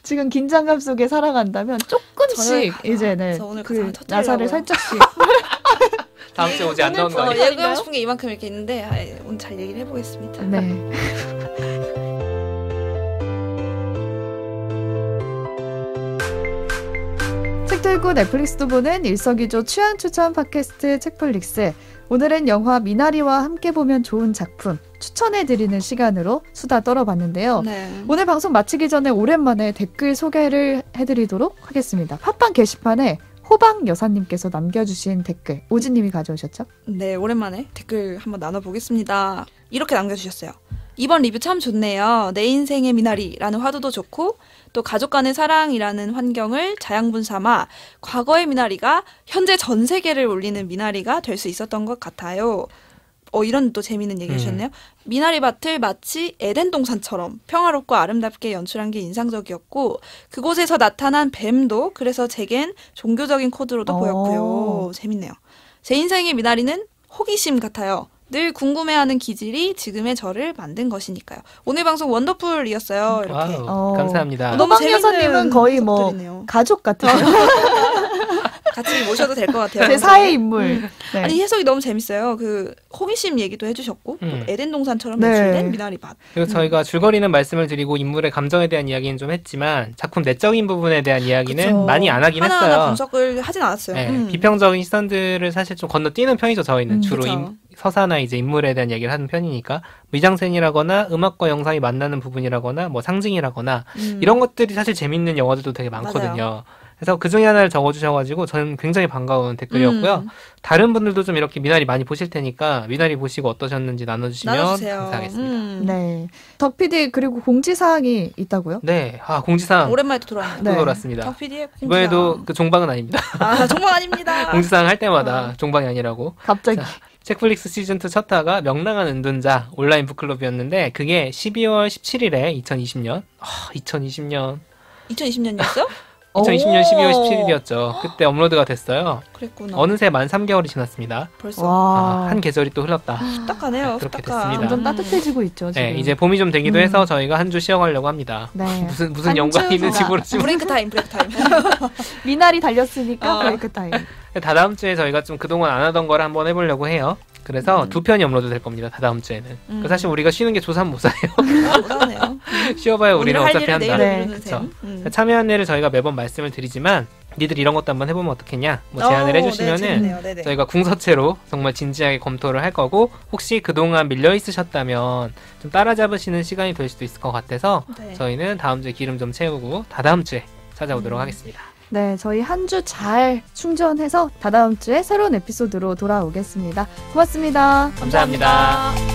지금 긴장감 속에 살아간다면 조금씩 이제 네, 저 오늘 그 그 터뜨리려고요. 나사를 살짝씩 다음 주에 오지 않는 오늘 거니. 얘기하고 싶은 게 이만큼 이렇게 있는데 오늘 잘 얘기를 해보겠습니다. 네. 책도 읽고 넷플릭스도 보는 일석이조 취향 추천 팟캐스트 책플릭스. 오늘은 영화 미나리와 함께 보면 좋은 작품 추천해드리는 시간으로 수다 떨어봤는데요. 네. 오늘 방송 마치기 전에 오랜만에 댓글 소개를 해드리도록 하겠습니다. 팟빵 게시판에 호박 여사님께서 남겨주신 댓글 오지님이 가져오셨죠? 네, 오랜만에 댓글 한번 나눠보겠습니다. 이렇게 남겨주셨어요. 이번 리뷰 참 좋네요. 내 인생의 미나리라는 화두도 좋고 또 가족 간의 사랑이라는 환경을 자양분 삼아 과거의 미나리가 현재 전 세계를 울리는 미나리가 될 수 있었던 것 같아요. 이런 또 재미있는 얘기 해주셨네요. 미나리 밭을 마치 에덴 동산처럼 평화롭고 아름답게 연출한 게 인상적이었고 그곳에서 나타난 뱀도 그래서 제겐 종교적인 코드로도 보였고요. 재밌네요. 제 인생의 미나리는 호기심 같아요. 늘 궁금해하는 기질이 지금의 저를 만든 것이니까요. 오늘 방송 원더풀이었어요. 이렇게. 와우, 감사합니다. 너무 호박 여사님은 거의 뭐 소설이네요. 가족 같아요. 같이 모셔도 될 것 같아요. 제 사회 인물. 네. 아니 해석이 너무 재밌어요. 그 호기심 얘기도 해주셨고 또 에덴 동산처럼 네. 연출된 미나리 밭. 그리고 저희가 줄거리는 말씀을 드리고 인물의 감정에 대한 이야기는 좀 했지만 작품 내적인 부분에 대한 이야기는 그쵸. 많이 안 하긴 하나하나 했어요. 분석을 하진 않았어요. 네, 비평적인 시선들을 사실 좀 건너뛰는 편이죠. 저희는 주로 그쵸. 서사나 이제 인물에 대한 얘기를 하는 편이니까 미장센이라거나 음악과 영상이 만나는 부분이라거나 뭐 상징이라거나 이런 것들이 사실 재밌는 영화들도 되게 많거든요. 맞아요. 그래서 그 중에 하나를 적어주셔가지고 저는 굉장히 반가운 댓글이었고요. 다른 분들도 좀 이렇게 미나리 많이 보실 테니까 미나리 보시고 어떠셨는지 나눠주시면 나눠주세요. 감사하겠습니다. 네. 덕 PD 그리고 공지사항이 있다고요? 네, 공지사항 오랜만에 또 돌아왔네요. 또 네. 돌았습니다. 덕 PD의 공지사항. 이번에도 그 종방은 아닙니다. 정말 아닙니다. 공지사항 할 때마다 종방이 아니라고. 갑자기. 책플릭스 시즌2 첫 화가 명랑한 은둔자 온라인 북클럽이었는데 그게 12월 17일에 2020년 2020년 2020년이었어요? 2020년 12월 17일이었죠. 그때 업로드가 됐어요. 그랬구나. 어느새 만 3개월이 지났습니다. 벌써 와. 한 계절이 또 흘렀다. 후딱하네요. 그렇게 후딱하. 됐습니다. 점점 따뜻해지고 있죠, 지금. 네, 이제 봄이 좀 되기도 해서 저희가 한 주 쉬어가려고 합니다. 네. 무슨 연관이 있는지 모르지만 브레이크 타임. 미나리 달렸으니까 어. 브레이크 타임. 다다음 주에 저희가 좀 그동안 안 하던 걸 한번 해보려고 해요. 그래서 2편이 업로드 될 겁니다. 다다음 주에는. 사실 우리가 쉬는 게 조삼모사예요. 못하네요. 쉬어봐야 우리는 오늘 할 어차피 일을 한다. 내일로 네. 미루는 그쵸. 셈. 참여한 애를 저희가 매번 말씀을 드리지만 니들 이런 것도 한번 해보면 어떻겠냐 뭐 제안을 네, 해주시면은 재밌네요. 네네. 저희가 궁서체로 정말 진지하게 검토를 할 거고 혹시 그동안 밀려 있으셨다면 좀 따라잡으시는 시간이 될 수도 있을 것 같아서 네. 저희는 다음 주에 기름 좀 채우고 다다음 주에 찾아오도록 하겠습니다. 네, 저희 한 주 잘 충전해서 다다음 주에 새로운 에피소드로 돌아오겠습니다. 고맙습니다. 감사합니다.